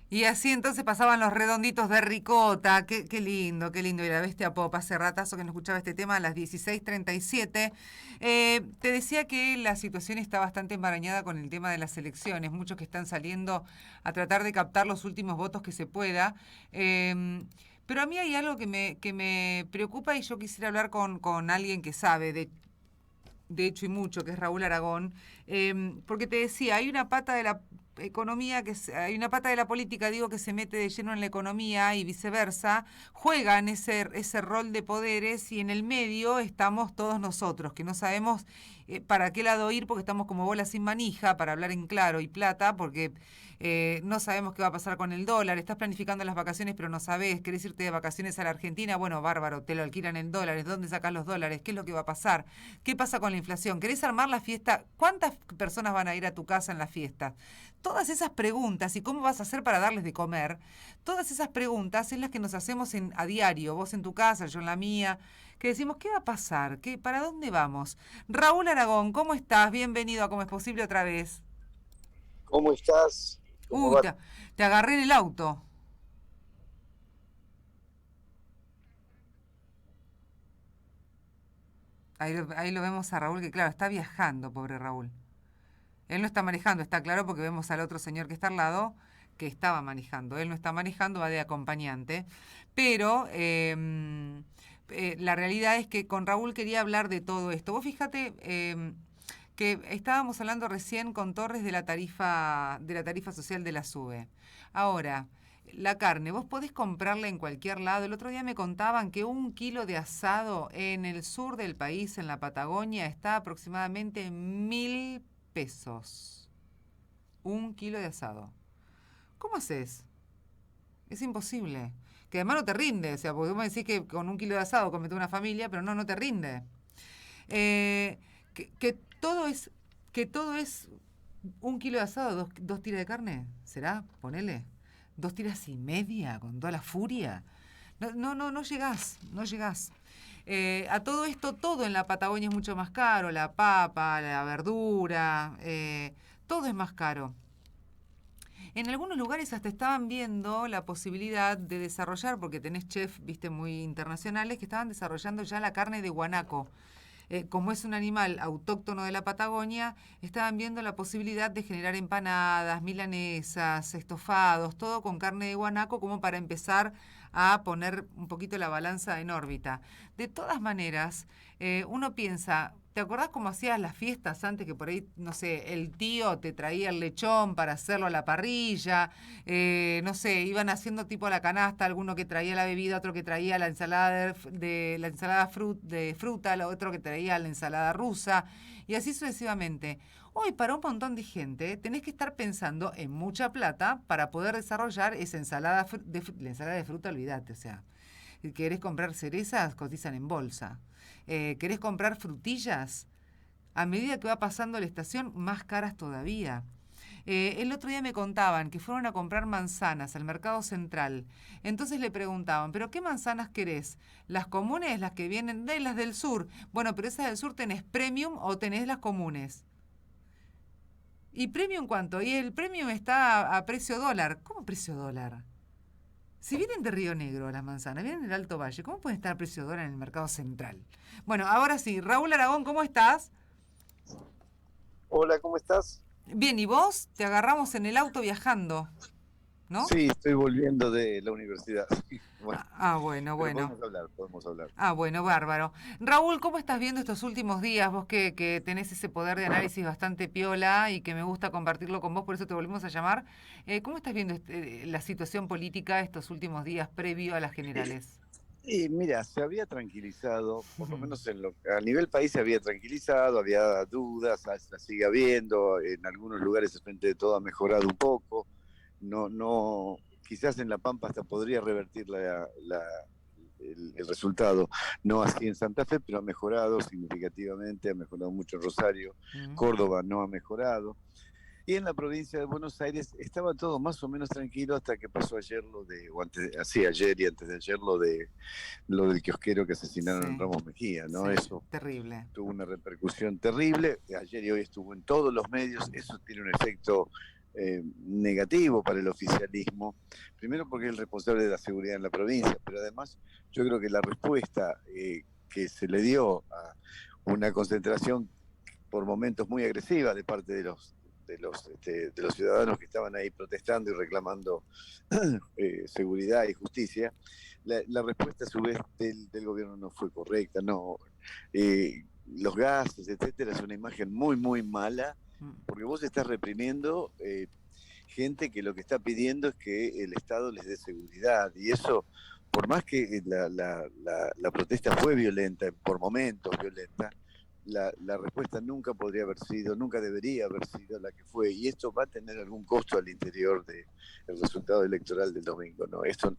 Y así entonces pasaban los redonditos de ricota. Qué lindo, qué lindo. Y la bestia pop, hace ratazo que no escuchaba este tema a las 16:37. Te decía que la situación está bastante enmarañada con el tema de las elecciones. Muchos que están saliendo a tratar de captar los últimos votos que se pueda. Pero a mí hay algo que me preocupa y yo quisiera hablar con alguien que sabe de hecho y mucho, que es Raúl Aragón, porque te decía, hay una pata de la economía, hay una pata de la política, digo, que se mete de lleno en la economía y viceversa, juegan ese rol de poderes y en el medio estamos todos nosotros, que no sabemos para qué lado ir porque estamos como bolas sin manija, para hablar en claro y plata, porque no sabemos qué va a pasar con el dólar, estás planificando las vacaciones pero no sabés, querés irte de vacaciones a la Argentina, bueno, bárbaro, te lo alquilan en dólares, ¿dónde sacás los dólares? ¿Qué es lo que va a pasar? ¿Qué pasa con la inflación? ¿Querés armar la fiesta? ¿Cuántas personas van a ir a tu casa en la fiesta? Todas esas preguntas, y cómo vas a hacer para darles de comer, todas esas preguntas es las que nos hacemos a diario, vos en tu casa, yo en la mía, que decimos, ¿qué va a pasar? ¿Para dónde vamos? Raúl Aragón, ¿cómo estás? Bienvenido a Cómo es Posible otra vez. ¿Cómo estás? ¿Cómo Te agarré en el auto. Ahí lo vemos a Raúl, que claro, está viajando, pobre Raúl. Él no está manejando, está claro, porque vemos al otro señor que está al lado, que estaba manejando. Él no está manejando, va de acompañante. Pero la realidad es que con Raúl quería hablar de todo esto. Vos fíjate que estábamos hablando recién con Torres de la tarifa social de la SUBE. Ahora, la carne, vos podés comprarla en cualquier lado. El otro día me contaban que 1 kilo de asado en el sur del país, en la Patagonia, está aproximadamente 1.000 pesos. 1 kilo de asado. ¿Cómo haces? Es imposible. Que además no te rinde. O sea, porque vos me decís que con 1 kilo de asado comete una familia, pero no te rinde. Que todo es 1 kilo de asado, 2 tiras de carne. ¿Será? Ponele. 2 tiras y media con toda la furia. No llegás. A todo esto, todo en la Patagonia es mucho más caro. La papa, la verdura, todo es más caro. En algunos lugares hasta estaban viendo la posibilidad de desarrollar, porque tenés chefs, viste, muy internacionales, que estaban desarrollando ya la carne de guanaco. Como es un animal autóctono de la Patagonia, estaban viendo la posibilidad de generar empanadas, milanesas, estofados, todo con carne de guanaco, como para empezar a poner un poquito la balanza en órbita. De todas maneras, uno piensa, ¿te acordás cómo hacías las fiestas antes, que por ahí, no sé, el tío te traía el lechón para hacerlo a la parrilla? No sé, iban haciendo tipo a la canasta, alguno que traía la bebida, otro que traía la ensalada de fruta, el otro que traía la ensalada rusa, y así sucesivamente. Hoy, para un montón de gente, tenés que estar pensando en mucha plata para poder desarrollar esa ensalada la ensalada de fruta, olvídate, o sea, querés comprar cerezas, cotizan en bolsa. ¿Querés comprar frutillas? A medida que va pasando la estación, más caras todavía. El otro día me contaban que fueron a comprar manzanas al mercado central. Entonces le preguntaban, ¿pero qué manzanas querés? ¿Las comunes, las que vienen de las del sur? Bueno, pero esas del sur tenés premium o tenés las comunes. ¿Y premium cuánto? Y el premium está a precio dólar. ¿Cómo precio dólar? Si vienen de Río Negro las manzanas, vienen del Alto Valle, ¿cómo pueden estar a precio dólar en el mercado central? Bueno, ahora sí, Raúl Aragón, ¿cómo estás? Hola, ¿cómo estás? Bien, ¿y vos? Te agarramos en el auto viajando, ¿no? Sí, estoy volviendo de la universidad. Bueno, bueno. Podemos hablar. Bueno, bárbaro. Raúl, ¿cómo estás viendo estos últimos días? Vos que tenés ese poder de análisis bastante piola y que me gusta compartirlo con vos, por eso te volvimos a llamar. ¿Cómo estás viendo la situación política estos últimos días previo a las generales? Mira, se había tranquilizado, por lo menos a nivel país se había tranquilizado, había dudas, la sigue habiendo, en algunos lugares el frente de todo ha mejorado un poco, no, quizás en La Pampa hasta podría revertir el resultado, no así en Santa Fe, pero ha mejorado significativamente, ha mejorado mucho en Rosario, Córdoba no ha mejorado. Y en la provincia de Buenos Aires estaba todo más o menos tranquilo hasta que pasó ayer ayer y antes de ayer lo del kiosquero que asesinaron en Ramos Mejía, ¿no? Sí, eso terrible. Tuvo una repercusión terrible. Ayer y hoy estuvo en todos los medios. Eso tiene un efecto negativo para el oficialismo, primero porque es el responsable de la seguridad en la provincia, pero además yo creo que la respuesta que se le dio a una concentración por momentos muy agresiva de parte de los ciudadanos que estaban ahí protestando y reclamando seguridad y justicia, la respuesta a su vez del gobierno no fue correcta, no. Los gases, etcétera, es una imagen muy, muy mala, porque vos estás reprimiendo gente que lo que está pidiendo es que el Estado les dé seguridad, y eso, por más que la protesta fue violenta, por momentos violenta, la respuesta nunca podría haber sido, nunca debería haber sido la que fue, y esto va a tener algún costo al interior del resultado electoral del domingo, ¿no? Esto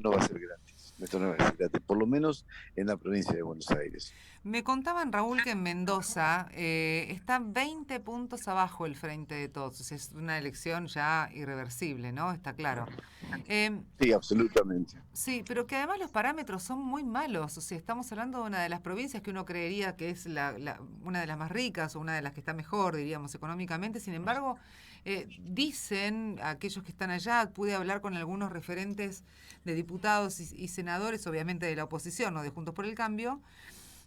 no va a ser gratis, esto no va a ser gratis, por lo menos en la provincia de Buenos Aires. Me contaban, Raúl, que en Mendoza está 20 puntos abajo el Frente de Todos. O sea, es una elección ya irreversible, ¿no? Está claro. Sí, absolutamente. Sí, pero que además los parámetros son muy malos. O sea, estamos hablando de una de las provincias que uno creería que es una de las más ricas o una de las que está mejor, diríamos, económicamente. Sin embargo, dicen aquellos que están allá, pude hablar con algunos referentes de diputados y senadores, obviamente de la oposición, no de Juntos por el Cambio,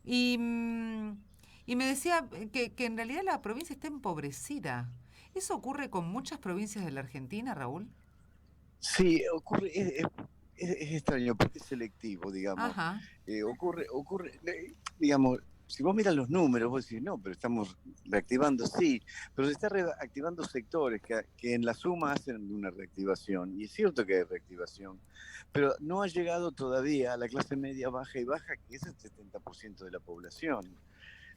y me decía que en realidad la provincia está empobrecida. ¿Eso ocurre con muchas provincias de la Argentina, Raúl? Sí, ocurre, es extraño, porque es selectivo, digamos. Ajá. Ocurre, digamos, si vos miras los números, vos decís, no, pero estamos reactivando, sí, pero se está reactivando sectores que en la suma hacen una reactivación, y es cierto que hay reactivación, pero no ha llegado todavía a la clase media, baja y baja, que es el 70% de la población.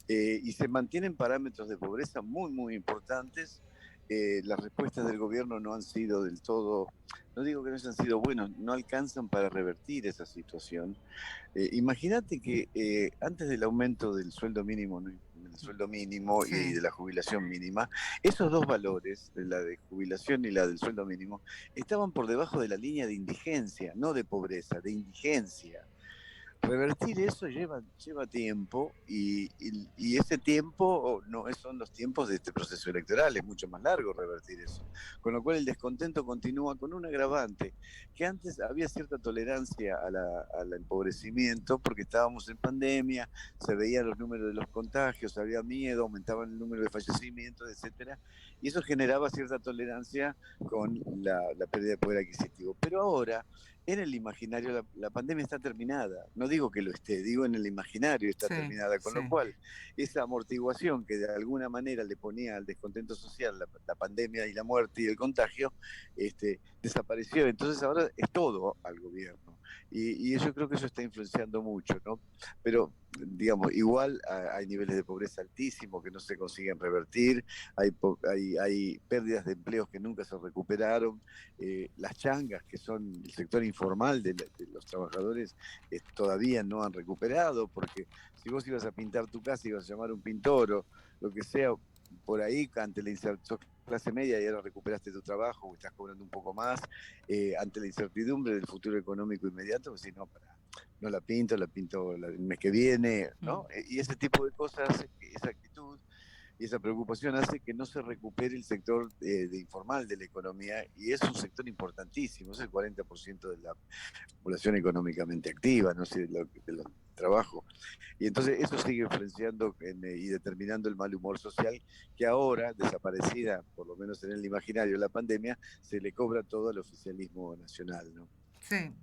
Y se mantienen parámetros de pobreza muy, muy importantes. Las respuestas del gobierno no han sido del todo, no digo que no hayan sido buenas, no alcanzan para revertir esa situación. Imagínate que antes del aumento del sueldo mínimo, ¿no? Del sueldo mínimo Sí. y de la jubilación mínima, esos dos valores, de la de jubilación y la del sueldo mínimo, estaban por debajo de la línea de indigencia, no de pobreza, de indigencia. Revertir eso lleva tiempo y ese tiempo no son los tiempos de este proceso electoral, es mucho más largo revertir eso. Con lo cual el descontento continúa con un agravante, que antes había cierta tolerancia al empobrecimiento porque estábamos en pandemia, se veían los números de los contagios, había miedo, aumentaba el número de fallecimientos, etcétera, y eso generaba cierta tolerancia con la pérdida de poder adquisitivo. Pero ahora, en el imaginario, la pandemia está terminada. No digo que lo esté, digo en el imaginario está terminada. Con lo cual, esa amortiguación que de alguna manera le ponía al descontento social la pandemia y la muerte y el contagio, desapareció. Entonces ahora es todo al gobierno. Y yo creo que eso está influenciando mucho, ¿no? Pero, digamos, igual hay niveles de pobreza altísimos que no se consiguen revertir, hay pérdidas de empleos que nunca se recuperaron, las changas, que son el sector informal de los trabajadores, todavía no han recuperado, porque si vos ibas a pintar tu casa, ibas a llamar a un pintor o lo que sea, por ahí, ante la incertidumbre, clase media y ahora recuperaste tu trabajo o estás cobrando un poco más, ante la incertidumbre del futuro económico inmediato, pues si no, no la pinto el mes que viene, ¿no? Y ese tipo de cosas, esa actitud y esa preocupación hace que no se recupere el sector de informal de la economía, y es un sector importantísimo, es el 40% de la población económicamente activa, no sé, de los trabajos. Y entonces eso sigue influenciando y determinando el mal humor social, que ahora, desaparecida, por lo menos en el imaginario de la pandemia, se le cobra todo al oficialismo nacional, ¿no? Sí.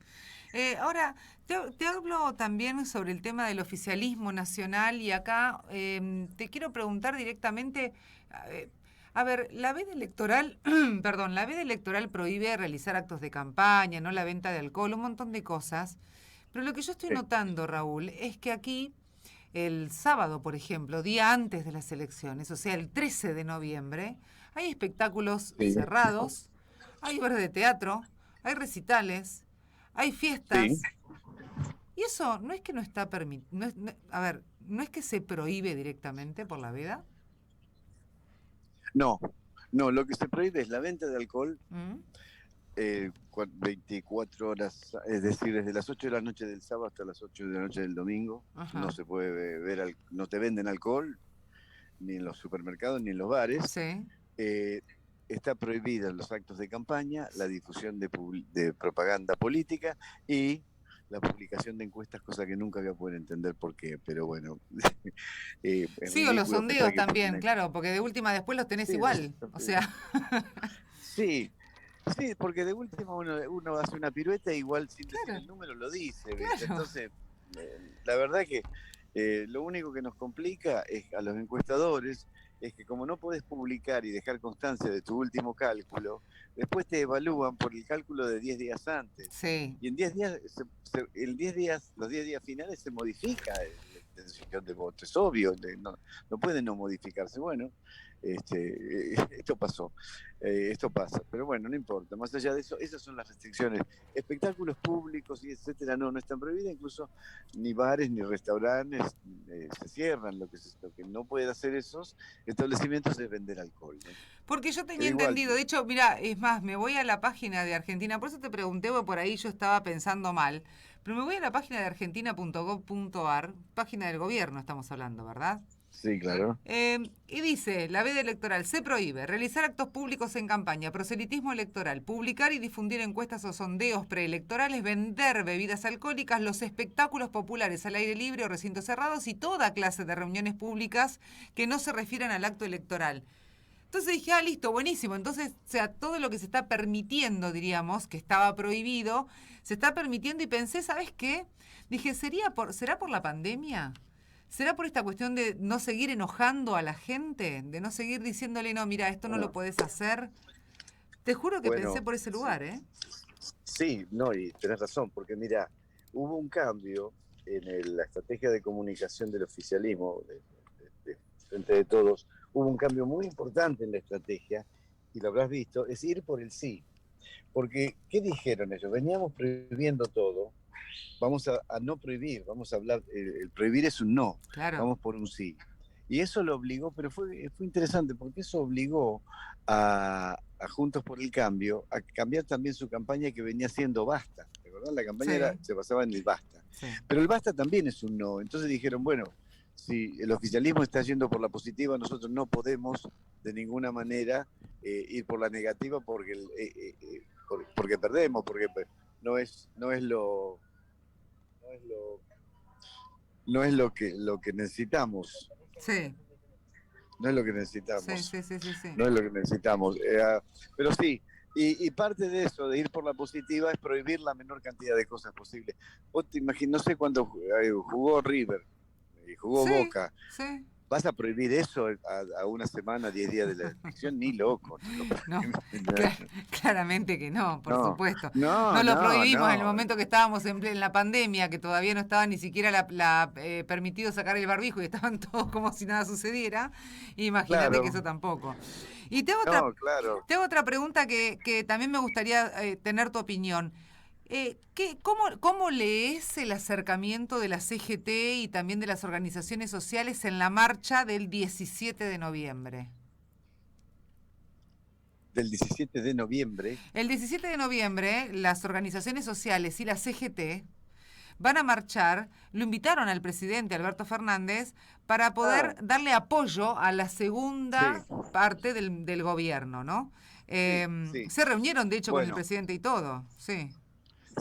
Ahora, te hablo también sobre el tema del oficialismo nacional y acá te quiero preguntar directamente, a ver, la veda electoral, perdón, la veda electoral prohíbe realizar actos de campaña, no la venta de alcohol, un montón de cosas, pero lo que yo estoy notando, Raúl, es que aquí el sábado, por ejemplo, día antes de las elecciones, o sea, el 13 de noviembre, hay espectáculos cerrados, hay obras de teatro, hay recitales, hay fiestas. Sí. Y eso no es que no está permitido. A ver, ¿no es que se prohíbe directamente por la veda? No, lo que se prohíbe es la venta de alcohol 24 horas, es decir, desde las 8 de la noche del sábado hasta las 8 de la noche del domingo. Ajá. No se puede beber, no te venden alcohol, ni en los supermercados, ni en los bares. Sí. está prohibida en los actos de campaña la difusión de propaganda política y la publicación de encuestas, cosa que nunca voy a poder entender por qué, pero bueno. Sí, o los sondeos también, claro, porque de última después los tenés igual, o sea. Sí, sí, porque de última uno hace una pirueta e igual sin decir Claro. el número lo dice, ¿viste? Claro. Entonces, la verdad que lo único que nos complica es a los encuestadores es que como no podés publicar y dejar constancia de tu último cálculo, después te evalúan por el cálculo de 10 días antes. Sí. Y en 10 días, los 10 días finales se modifica la intención de voto. Es obvio, no puede no modificarse. Bueno, esto pasó, esto pasa. Pero bueno, no importa. Más allá de eso, esas son las restricciones. Espectáculos públicos y etcétera no están prohibidos. Incluso ni bares ni restaurantes se cierran. Lo que no pueden hacer esos establecimientos es vender alcohol, ¿no? Porque yo tenía Igual, entendido, de hecho, mira, es más, me voy a la página de Argentina, por eso te pregunté, porque por ahí yo estaba pensando mal, pero me voy a la página de argentina.gov.ar, página del gobierno estamos hablando, ¿verdad? Sí, claro. Y dice, la veda electoral, se prohíbe realizar actos públicos en campaña, proselitismo electoral, publicar y difundir encuestas o sondeos preelectorales, vender bebidas alcohólicas, los espectáculos populares al aire libre o recintos cerrados y toda clase de reuniones públicas que no se refieran al acto electoral. Entonces dije, listo, buenísimo. Entonces, o sea, todo lo que se está permitiendo, diríamos, que estaba prohibido, se está permitiendo y pensé, ¿sabes qué? Dije, ¿será por la pandemia? ¿Será por esta cuestión de no seguir enojando a la gente? De no seguir diciéndole, no, mira, esto no lo podés hacer. Te juro que pensé por ese lugar, ¿eh? Sí, no, y tenés razón, porque mira, hubo un cambio en la estrategia de comunicación del oficialismo, de Frente de Todos, hubo un cambio muy importante en la estrategia, y lo habrás visto, es ir por el sí. Porque, ¿qué dijeron ellos? Veníamos prohibiendo todo, vamos a no prohibir, vamos a hablar, el prohibir es un no, claro. Vamos por un sí. Y eso lo obligó, pero fue interesante, porque eso obligó a Juntos por el Cambio a cambiar también su campaña que venía siendo basta. ¿Verdad? La campaña se basaba en el basta. Sí. Pero el basta también es un no. Entonces dijeron, bueno, si el oficialismo está yendo por la positiva, nosotros no podemos de ninguna manera ir por la negativa porque perdemos, porque no es lo que necesitamos. Sí. No es lo que necesitamos. Sí. No es lo que necesitamos. Pero sí, y parte de eso, de ir por la positiva, es prohibir la menor cantidad de cosas posible. Vos te imaginas, no sé cuándo jugó River y jugó Boca. Sí. ¿Vas a prohibir eso a una semana, 10 días de la elección? Ni loco. No, claramente que no, por supuesto. No lo prohibimos en el momento que estábamos en la pandemia, que todavía no estaba ni siquiera permitido sacar el barbijo y estaban todos como si nada sucediera. Imagínate que eso tampoco. Y te hago otra pregunta que también me gustaría tener tu opinión. ¿Cómo lees el acercamiento de la CGT y también de las organizaciones sociales en la marcha del 17 de noviembre? Del 17 de noviembre. El 17 de noviembre, las organizaciones sociales y la CGT van a marchar, lo invitaron al presidente Alberto Fernández para poder darle apoyo a la segunda parte del gobierno, ¿no? Se reunieron, de hecho, con el presidente y todo, sí.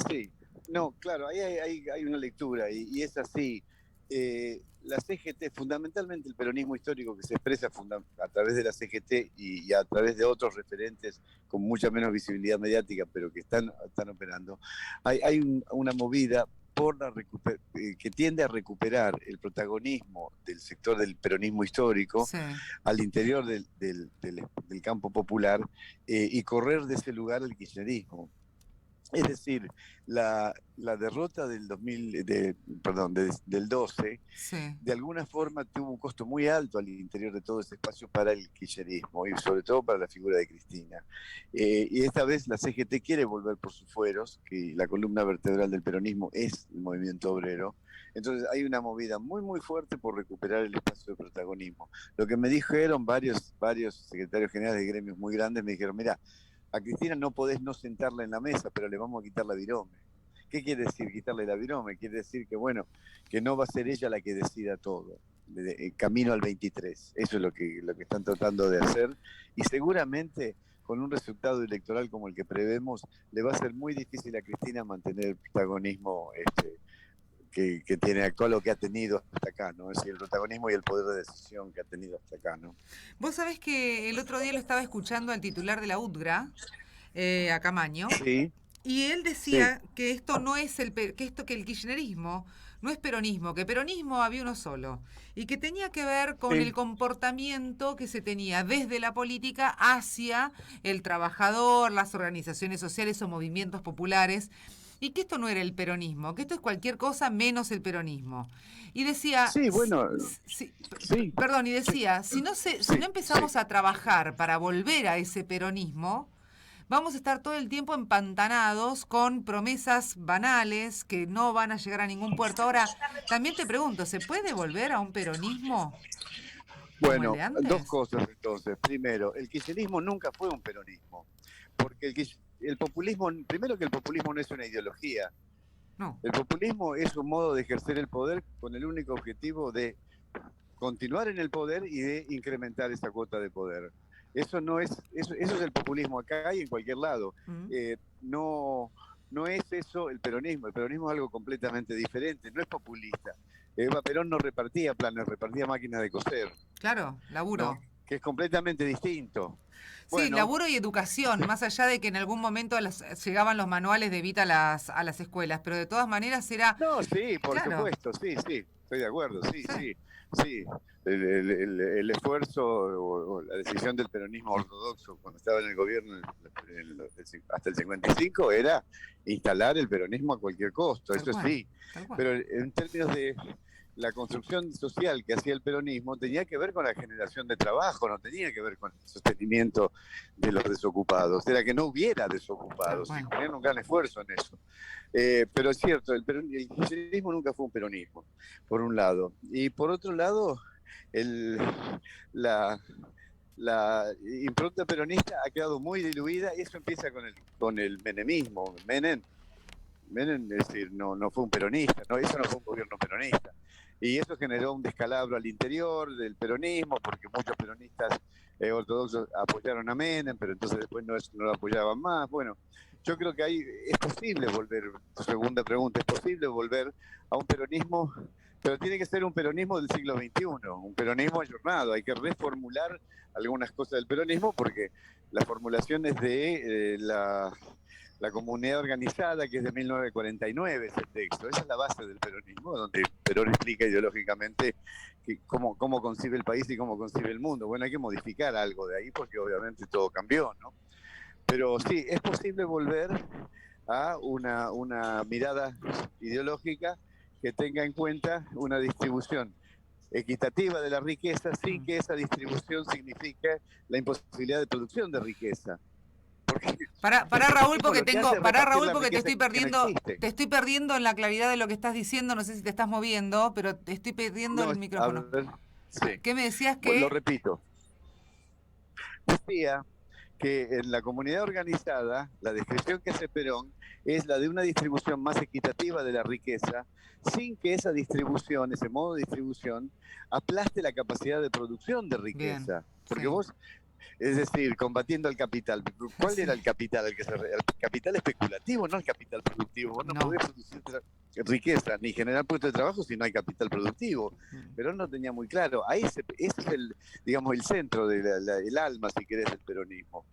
Sí, no, claro, ahí hay una lectura y es así. La CGT, fundamentalmente el peronismo histórico que se expresa a través de la CGT y a través de otros referentes con mucha menos visibilidad mediática, pero que están operando, hay una movida que tiende a recuperar el protagonismo del sector del peronismo histórico al interior del campo popular y correr de ese lugar al kirchnerismo. Es decir, la derrota del 12, de alguna forma tuvo un costo muy alto al interior de todo ese espacio para el kirchnerismo y sobre todo para la figura de Cristina. Y esta vez la CGT quiere volver por sus fueros, que la columna vertebral del peronismo es el movimiento obrero. Entonces hay una movida muy muy fuerte por recuperar el espacio de protagonismo. Lo que me dijeron varios secretarios generales de gremios muy grandes, me dijeron, mira, a Cristina no podés no sentarla en la mesa, pero le vamos a quitar la virome. ¿Qué quiere decir quitarle la virome? Quiere decir que, bueno, que no va a ser ella la que decida todo. Camino al 23. Eso es lo que están tratando de hacer. Y seguramente con un resultado electoral como el que prevemos, le va a ser muy difícil a Cristina mantener el protagonismo que tiene actual o que ha tenido hasta acá, ¿no? Es decir, el protagonismo y el poder de decisión que ha tenido hasta acá, ¿no? Vos sabés que el otro día lo estaba escuchando al titular de la UTGRA, a Camaño, Sí, y él sí, decía que esto no es que el kirchnerismo no es peronismo, que peronismo había uno solo, y que tenía que ver con el sí. comportamiento que se tenía desde la política hacia el trabajador, las organizaciones sociales o movimientos populares, y que esto no era el peronismo, que esto es cualquier cosa menos el peronismo. Y decía, Sí, bueno, sí, perdón, y decía, si sí, no sí. empezamos a trabajar para volver a ese peronismo, vamos a estar todo el tiempo empantanados con promesas banales que no van a llegar a ningún puerto. Ahora, también te pregunto, ¿se puede volver a un peronismo como el Bueno, de dos antes? cosas entonces. Primero, el kirchnerismo nunca fue un peronismo, porque el populismo, primero que el populismo no es una ideología, No. el populismo es un modo de ejercer el poder con el único objetivo de continuar en el poder y de incrementar esa cuota de poder. Eso no es, eso es el populismo acá y en cualquier lado. No, no es eso el peronismo. El peronismo es algo completamente diferente, no es populista. Eva Perón no repartía planes, repartía máquinas de coser, Claro, ¿no? laburo. Que es completamente distinto. Sí, Bueno, laburo y educación, más allá de que en algún momento llegaban los manuales de Evita a las escuelas, pero de todas maneras era, no, sí, por claro, supuesto, sí, sí, estoy de acuerdo, sí, sí, sí, sí. El esfuerzo o la decisión del peronismo ortodoxo cuando estaba en el gobierno hasta el 55 era instalar el peronismo a cualquier costo, tal eso cual, sí. tal cual. Pero en términos de la construcción social que hacía el peronismo tenía que ver con la generación de trabajo, no tenía que ver con el sostenimiento de los desocupados, era que no hubiera Tal desocupados, y cual. ponían un gran esfuerzo en eso. Pero es cierto, el kirchnerismo nunca fue un peronismo, por un lado. Y por otro lado, el, la, la impronta peronista ha quedado muy diluida y eso empieza con el menemismo. Menem, es decir, no fue un peronista, no, eso no fue un gobierno peronista. Y eso generó un descalabro al interior del peronismo, porque muchos peronistas ortodoxos apoyaron a Menem, pero entonces después no lo apoyaban más. Bueno, yo creo que ahí es posible volver, tu segunda pregunta, es posible volver a un peronismo, pero tiene que ser un peronismo del siglo XXI, un peronismo ayornado, hay que reformular algunas cosas del peronismo porque las formulaciones de la comunidad organizada, que es de 1949, ese texto. Esa es la base del peronismo, donde Perón explica ideológicamente cómo concibe el país y cómo concibe el mundo. Bueno, hay que modificar algo de ahí porque obviamente todo cambió, ¿no? Pero sí, es posible volver a una mirada ideológica que tenga en cuenta una distribución equitativa de la riqueza sin que esa distribución signifique la imposibilidad de producción de riqueza. Porque Para Raúl porque lo que hace es repartir la te riqueza que no existe. te estoy perdiendo en la claridad de lo que estás diciendo, no sé si te estás moviendo, pero te estoy perdiendo No, el a micrófono. ver, sí. ¿Qué me decías Bueno, lo que? repito. Decía que en la comunidad organizada, la descripción que hace Perón es la de una distribución más equitativa de la riqueza, sin que esa distribución, ese modo de distribución, aplaste la capacidad de producción de Bien, riqueza. Porque sí, vos, es decir, combatiendo al capital. ¿Cuál era sí, el capital? El capital especulativo, no el capital productivo. Vos no no. podés producir riqueza ni generar puestos de trabajo si no hay capital productivo. Mm. Pero no tenía muy claro. Ahí ese es digamos, el centro, el alma, si querés, del peronismo.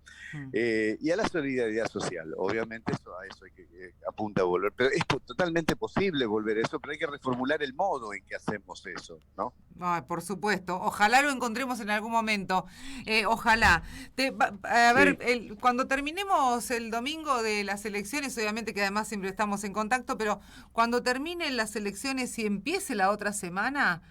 Y a la solidaridad social. Obviamente a eso hay que apunta a volver. Pero es totalmente posible volver a eso, pero hay que reformular el modo en que hacemos eso, ¿no? Ay, por supuesto. Ojalá lo encontremos en algún momento. Ojalá. A ver, Sí. cuando terminemos el domingo de las elecciones, obviamente que además siempre estamos en contacto, pero cuando terminen las elecciones y empiece la otra semana,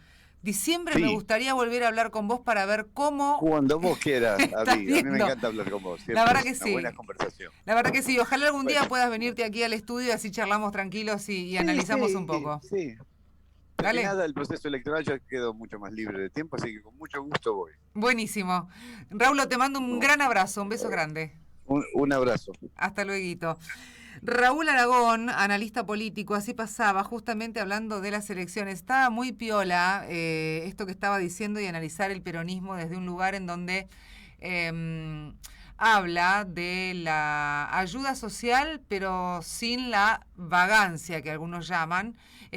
diciembre, me Sí. gustaría volver a hablar con vos para ver cómo Cuando vos quieras, estás Avi. A mí me viendo. encanta hablar con vos. Siempre La verdad que es una sí. buena conversación. La verdad que sí. Ojalá algún día Bueno. puedas venirte aquí al estudio y así charlamos tranquilos y analizamos un poco. Sí. Dale. Terminada el proceso electoral, yo quedo mucho más libre de tiempo, así que con mucho gusto voy. Buenísimo. Raúl, te mando un gran abrazo, un beso grande. Un abrazo. Hasta luego. Raúl Aragón, analista político, así pasaba, justamente hablando de las elecciones. Estaba muy piola esto que estaba diciendo y analizar el peronismo desde un lugar en donde habla de la ayuda social, pero sin la vagancia que algunos llaman,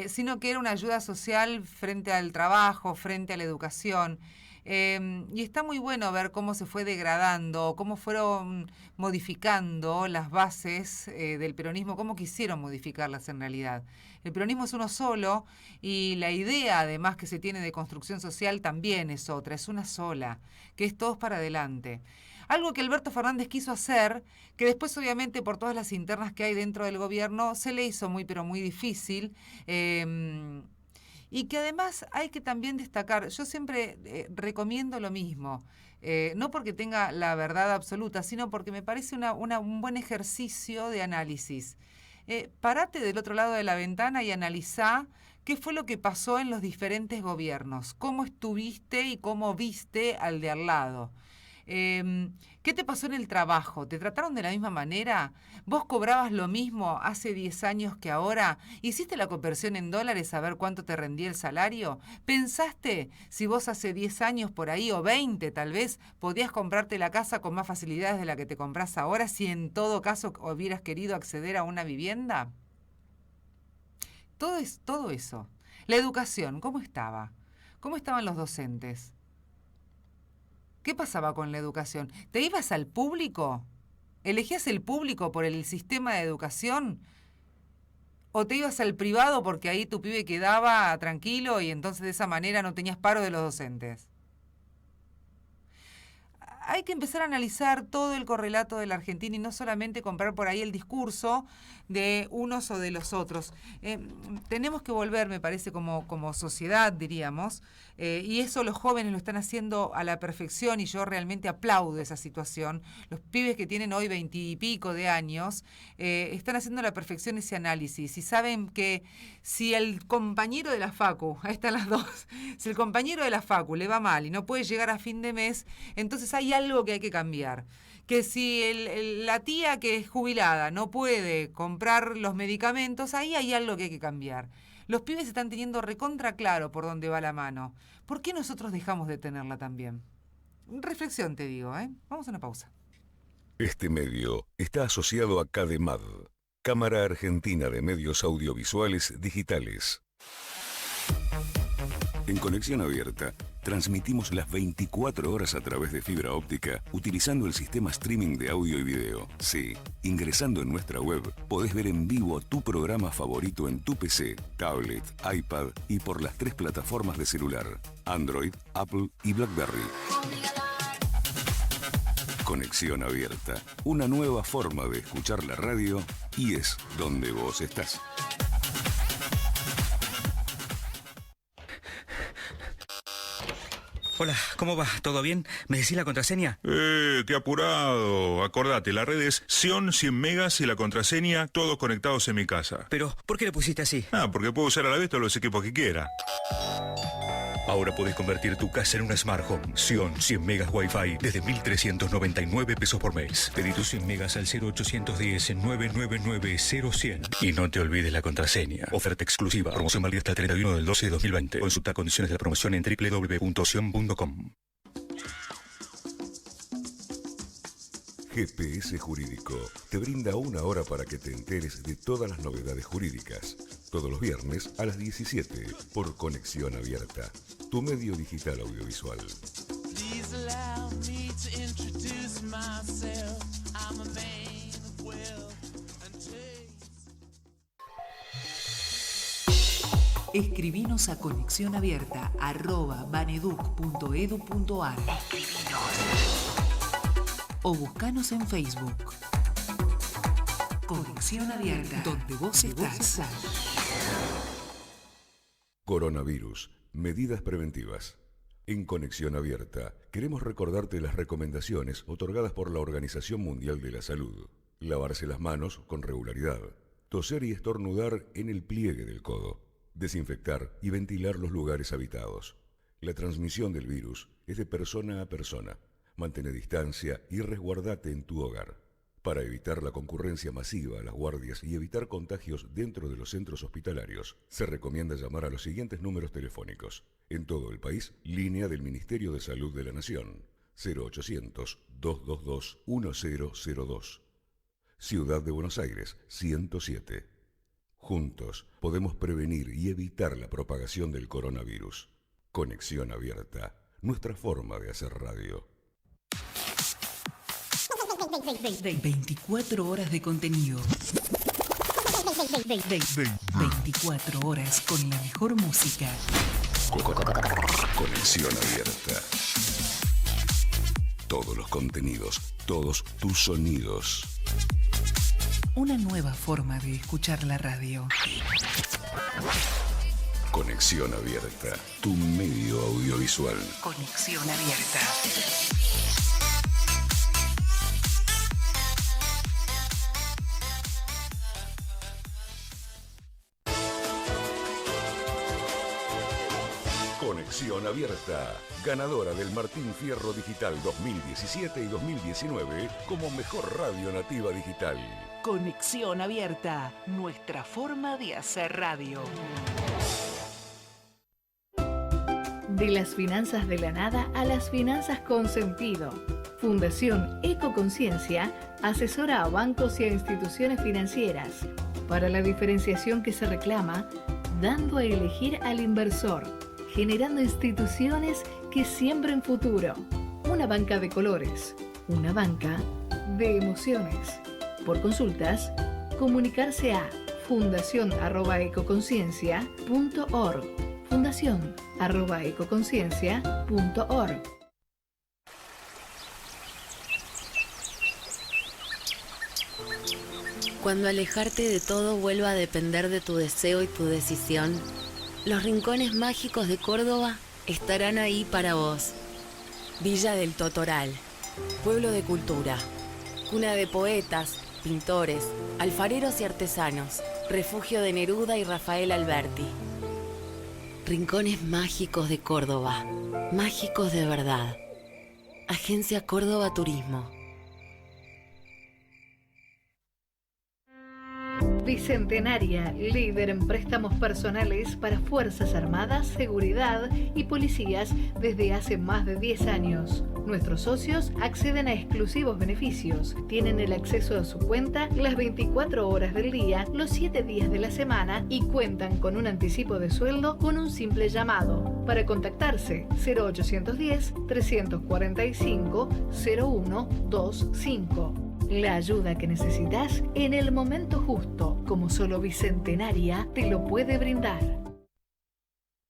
sino que era una ayuda social frente al trabajo, frente a la educación. Y está muy bueno ver cómo se fue degradando, cómo fueron modificando las bases del peronismo, cómo quisieron modificarlas en realidad. El peronismo es uno solo y la idea además que se tiene de construcción social también es otra, es una sola, que es todos para adelante. Algo que Alberto Fernández quiso hacer, que después obviamente por todas las internas que hay dentro del gobierno se le hizo muy pero muy difícil. Y que además hay que también destacar, yo siempre recomiendo lo mismo, no porque tenga la verdad absoluta, sino porque me parece un buen ejercicio de análisis. Parate del otro lado de la ventana y analizá qué fue lo que pasó en los diferentes gobiernos, cómo estuviste y cómo viste al de al lado. ¿Qué te pasó en el trabajo? ¿Te trataron de la misma manera? ¿Vos cobrabas lo mismo hace 10 años que ahora? ¿Hiciste la conversión en dólares a ver cuánto te rendía el salario? ¿Pensaste si vos hace 10 años por ahí o 20 tal vez podías comprarte la casa con más facilidades de la que te compras ahora si en todo caso hubieras querido acceder a una vivienda? Todo eso. La educación, ¿cómo estaba? ¿Cómo estaban los docentes? ¿Qué pasaba con la educación? ¿Te ibas al público? ¿Elegías el público por el sistema de educación? ¿O te ibas al privado porque ahí tu pibe quedaba tranquilo y entonces de esa manera no tenías paro de los docentes? Hay que empezar a analizar todo el correlato de la Argentina y no solamente comprar por ahí el discurso de unos o de los otros. Tenemos que volver, me parece, como sociedad, diríamos, y eso los jóvenes lo están haciendo a la perfección y yo realmente aplaudo esa situación. Los pibes que tienen hoy 20 y pico de años están haciendo a la perfección ese análisis y saben que si el compañero de la facu, ahí están las dos, si el compañero de la facu le va mal y no puede llegar a fin de mes, entonces hay algo que hay que cambiar. Que si la tía que es jubilada no puede comprar los medicamentos, ahí hay algo que hay que cambiar. Los pibes están teniendo recontra claro por dónde va la mano. ¿Por qué nosotros dejamos de tenerla también? Reflexión te digo, ¿eh? Vamos a una pausa. Este medio está asociado a CADEMAD, Cámara Argentina de Medios Audiovisuales Digitales. En Conexión Abierta, transmitimos las 24 horas a través de fibra óptica utilizando el sistema streaming de audio y video. Sí, ingresando en nuestra web, podés ver en vivo tu programa favorito en tu PC, tablet, iPad y por las 3 plataformas de celular, Android, Apple y BlackBerry. Conexión Abierta, una nueva forma de escuchar la radio y es donde vos estás. Hola, ¿cómo va? ¿Todo bien? ¿Me decís la contraseña? Qué apurado. Acordate, la red es Sion 100 megas y la contraseña, todos conectados en mi casa. Pero, ¿por qué le pusiste así? Porque puedo usar a la vez todos los equipos que quiera. Ahora podés convertir tu casa en una Smart Home. Sion 100 megas Wi-Fi desde 1.399 pesos por mes. Pedí tus 100 megas al 0810 999 0100. Y no te olvides la contraseña. Oferta exclusiva. Promoción válida hasta el 31 del 12 de 2020. Consulta condiciones de la promoción en www.sion.com. GPS Jurídico te brinda una hora para que te enteres de todas las novedades jurídicas. Todos los viernes a las 17 por Conexión Abierta, tu medio digital audiovisual. Escribinos a conexionabierta@baneduc.edu.ar. Escribinos. O buscanos en Facebook. Conexión Abierta, donde vos estás. Coronavirus, medidas preventivas. En Conexión Abierta, queremos recordarte las recomendaciones otorgadas por la Organización Mundial de la Salud. Lavarse las manos con regularidad. Toser y estornudar en el pliegue del codo. Desinfectar y ventilar los lugares habitados. La transmisión del virus es de persona a persona. Mantén distancia y resguardate en tu hogar. Para evitar la concurrencia masiva a las guardias y evitar contagios dentro de los centros hospitalarios, se recomienda llamar a los siguientes números telefónicos. En todo el país, línea del Ministerio de Salud de la Nación, 0800-222-1002. Ciudad de Buenos Aires, 107. Juntos podemos prevenir y evitar la propagación del coronavirus. Conexión Abierta, nuestra forma de hacer radio. 24 horas de contenido. 24 horas con la mejor música. Conexión Abierta. Todos los contenidos, todos tus sonidos. Una nueva forma de escuchar la radio. Conexión Abierta, tu medio audiovisual. Conexión Abierta. Conexión Abierta, ganadora del Martín Fierro Digital 2017 y 2019 como mejor radio nativa digital. Conexión Abierta, nuestra forma de hacer radio. De las finanzas de la nada a las finanzas con sentido. Fundación Ecoconciencia asesora a bancos y a instituciones financieras para la diferenciación que se reclama, dando a elegir al inversor, generando instituciones que siembren futuro. Una banca de colores, una banca de emociones. Por consultas, comunicarse a fundacion@ecoconciencia.org. fundacion@ecoconciencia.org. Cuando alejarte de todo vuelva a depender de tu deseo y tu decisión, los rincones mágicos de Córdoba estarán ahí para vos. Villa del Totoral, pueblo de cultura, cuna de poetas, pintores, alfareros y artesanos, refugio de Neruda y Rafael Alberti. Rincones mágicos de Córdoba, mágicos de verdad. Agencia Córdoba Turismo. Bicentenaria, líder en préstamos personales para Fuerzas Armadas, Seguridad y Policías desde hace más de 10 años. Nuestros socios acceden a exclusivos beneficios. Tienen el acceso a su cuenta las 24 horas del día, los 7 días de la semana y cuentan con un anticipo de sueldo con un simple llamado. Para contactarse, 0810-345-0125. La ayuda que necesitas en el momento justo, como solo Bicentenaria te lo puede brindar.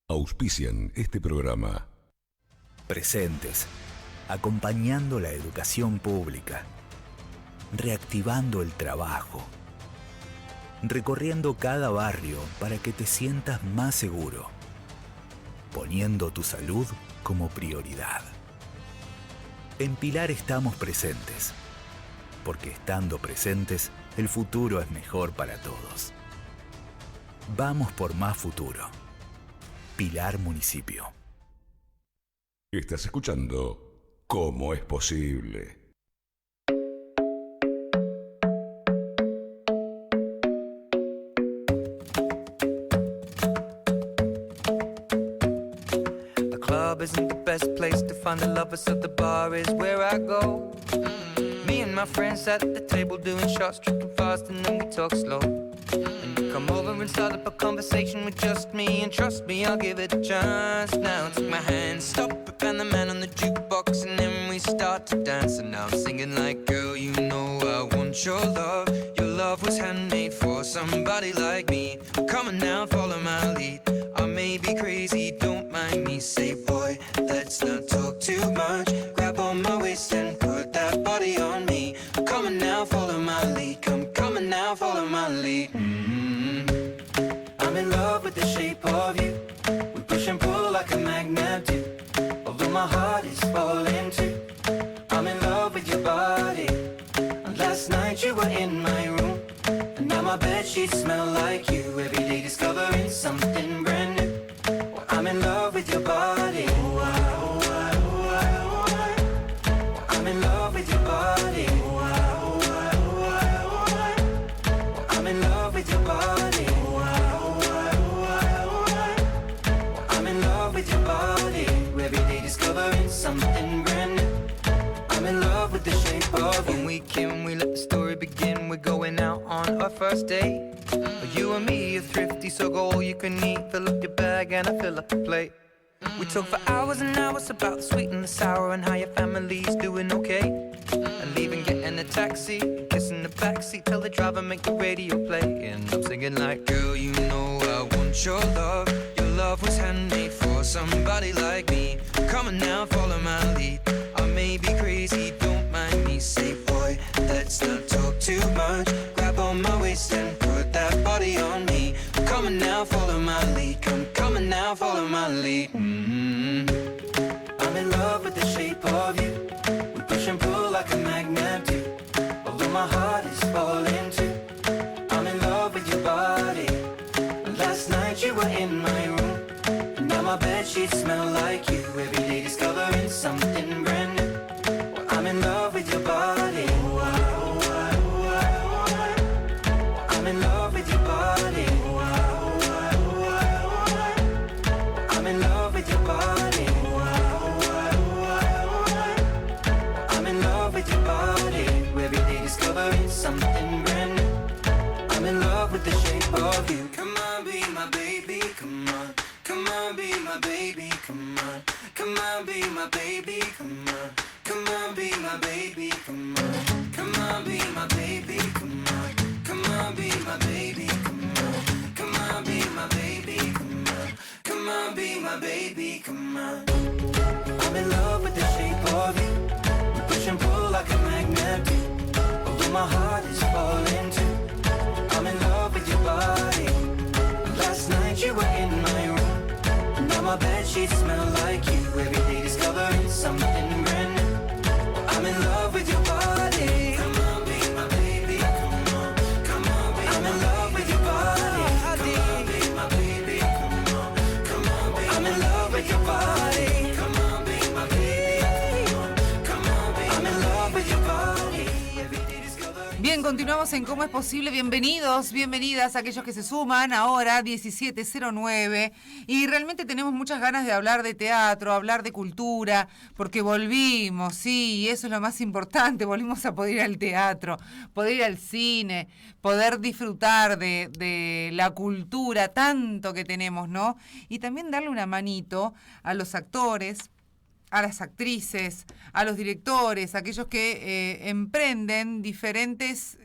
Auspician este programa. Presentes, acompañando la educación pública, reactivando el trabajo, recorriendo cada barrio para que te sientas más seguro, poniendo tu salud como prioridad. En Pilar estamos presentes, porque estando presentes, el futuro es mejor para todos. Vamos por más futuro. Pilar Municipio. Estás escuchando ¿Cómo es posible? The club isn't the best place to find the lovers, so the bar is where I go. Me and my friends at the table doing shots, tripping fast, and then we talk slow. And you come over and start up a conversation with just me, and trust me, I'll give it a chance. Now take my hand, stop it, and the man on the jukebox, and then we start to dance. And now I'm singing like, girl, you know I want your love. Your love was handmade for somebody like me. Come on now, follow my lead. I may be crazy, don't mind me. Say, boy, let's not talk too much. Grab on my waist and put that body on me. Come on now, follow my lead. Come on now, follow my lead. I'm in love with the shape of you. We push and pull like a magnet do. Although my heart is falling too. I'm in love with your body. And last night you were in my room. And now my bedsheets smell like you. Every day discovering something brand new. Well, I'm in love with your body. I'm in love with your body. I'm in love with your body. I'm in love with your body. Every day discovering something brand new. first date. You and me are thrifty, so go all you can eat. Fill up your bag and I fill up the plate. We talk for hours and hours about the sweet and the sour and how your family's doing okay. And leaving, getting a taxi, kissing the backseat, tell the driver make the radio play. And I'm singing like, girl, you know I want your love. Your love was handmade for somebody like me. Come on now, follow my lead. I may be crazy, don't mind me. Say, boy, let's not talk too much. Grab on my waist and put that body on me. Come on now, follow my lead. Come on now, follow my lead. I'm in love with the shape of you. We push and pull like a magnet do. Although my heart is falling too. I'm in love with your body. Last night you were in my room. And now my bedsheets smell like you. Every day discovering something brand new. Well, I'm in love with your body. I'm in love with your body. I'm in love with your body. I'm in love with your body. Every day discovering something brand new. I'm in love with the shape of you. Come on, be my baby, come on. Come on, be my baby, come on. Come on, be my baby, come on. Come on, be my baby, come on. Come on, be my baby, come on. Come on, be my baby, come on. Come on, be my baby, come on. Come on, be my baby, come on. I'm in love with the shape of you. We push and pull like a magnet do. Although my heart is falling too. I'm in love with your body. Last night you were in my room. Now my bedsheets smell like you. Every day discovering something brand new. I'm in love with your body. Come on, be my baby. Come on, come on, be I'm in love with your body. Come on, be my baby. Come on, come on, be I'm in love with your body. Come on, be my baby. Come on, be I'm in love with your body. Every day discovering. Bien, continuamos en Cómo es Posible. Bienvenidos, bienvenidas a aquellos que se suman ahora, 17:09. Y realmente tenemos muchas ganas de hablar de teatro, hablar de cultura, porque volvimos, sí, y eso es lo más importante, volvimos a poder ir al teatro, poder ir al cine, poder disfrutar de la cultura, tanto que tenemos, ¿no? Y también darle una manito a los actores, a las actrices, a los directores, a aquellos que emprenden diferentes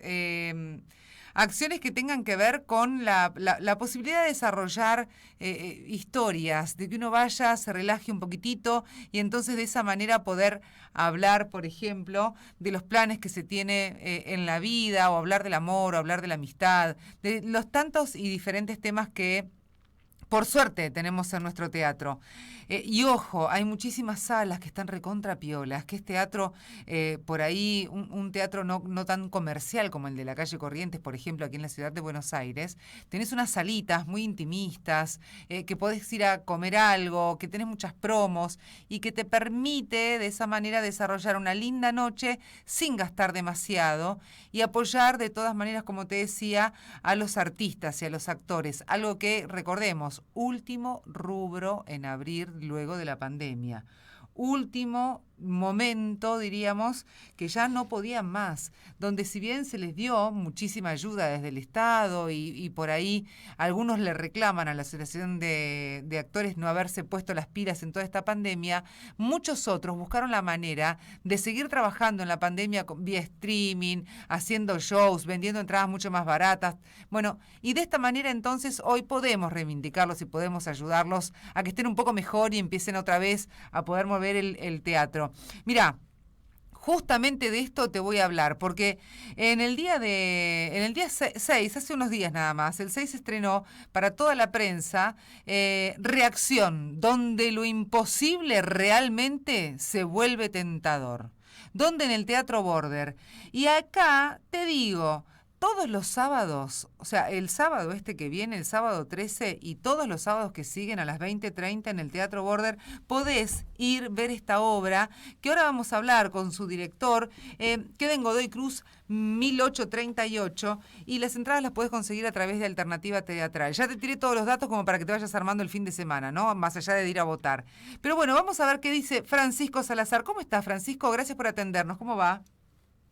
acciones que tengan que ver con la posibilidad de desarrollar historias, de que uno vaya, se relaje un poquitito y entonces de esa manera poder hablar, por ejemplo, de los planes que se tiene en la vida, o hablar del amor, o hablar de la amistad, de los tantos y diferentes temas que por suerte tenemos en nuestro teatro. Y ojo, hay muchísimas salas que están recontra piolas, que es teatro por ahí, un teatro no tan comercial como el de la calle Corrientes, por ejemplo, aquí en la ciudad de Buenos Aires. Tenés unas salitas muy intimistas, que podés ir a comer algo, que tenés muchas promos y que te permite de esa manera desarrollar una linda noche sin gastar demasiado y apoyar de todas maneras, como te decía, a los artistas y a los actores. Algo que, recordemos, último rubro en abrir luego de la pandemia. Último momento, diríamos, que ya no podían más, donde si bien se les dio muchísima ayuda desde el Estado y por ahí algunos le reclaman a la Asociación de Actores no haberse puesto las pilas en toda esta pandemia, muchos otros buscaron la manera de seguir trabajando en la pandemia vía streaming, haciendo shows, vendiendo entradas mucho más baratas. Bueno, y de esta manera entonces hoy podemos reivindicarlos y podemos ayudarlos a que estén un poco mejor y empiecen otra vez a poder mover el teatro. Mirá, justamente de esto te voy a hablar, porque en el día 6, hace unos días nada más, el 6 se estrenó para toda la prensa Reacción, donde lo imposible realmente se vuelve tentador. Donde en el Teatro Border. Y acá te digo, todos los sábados, o sea, el sábado que viene, el sábado 13, y todos los sábados que siguen a las 20:30 en el Teatro Border, podés ir ver esta obra, que ahora vamos a hablar con su director, queda en Godoy Cruz 1838, y las entradas las podés conseguir a través de Alternativa Teatral. Ya te tiré todos los datos como para que te vayas armando el fin de semana, ¿no? Más allá de ir a votar. Pero bueno, vamos a ver qué dice Francisco Salazar. ¿Cómo estás, Francisco? Gracias por atendernos. ¿Cómo va?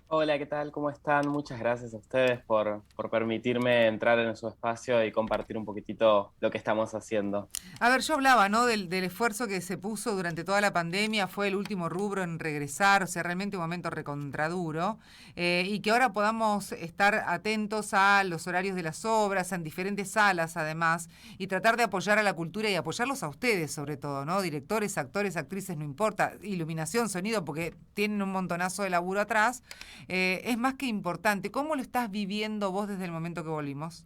Hola, ¿qué tal? ¿Cómo están? Muchas gracias a ustedes por permitirme entrar en su espacio y compartir un poquitito lo que estamos haciendo. A ver, yo hablaba, ¿no? Del esfuerzo que se puso durante toda la pandemia, fue el último rubro en regresar, o sea, realmente un momento recontraduro, y que ahora podamos estar atentos a los horarios de las obras, en diferentes salas además, y tratar de apoyar a la cultura y apoyarlos a ustedes sobre todo, ¿no? Directores, actores, actrices, no importa, iluminación, sonido, porque tienen un montonazo de laburo atrás, es más que importante. ¿Cómo lo estás viviendo vos desde el momento que volvimos?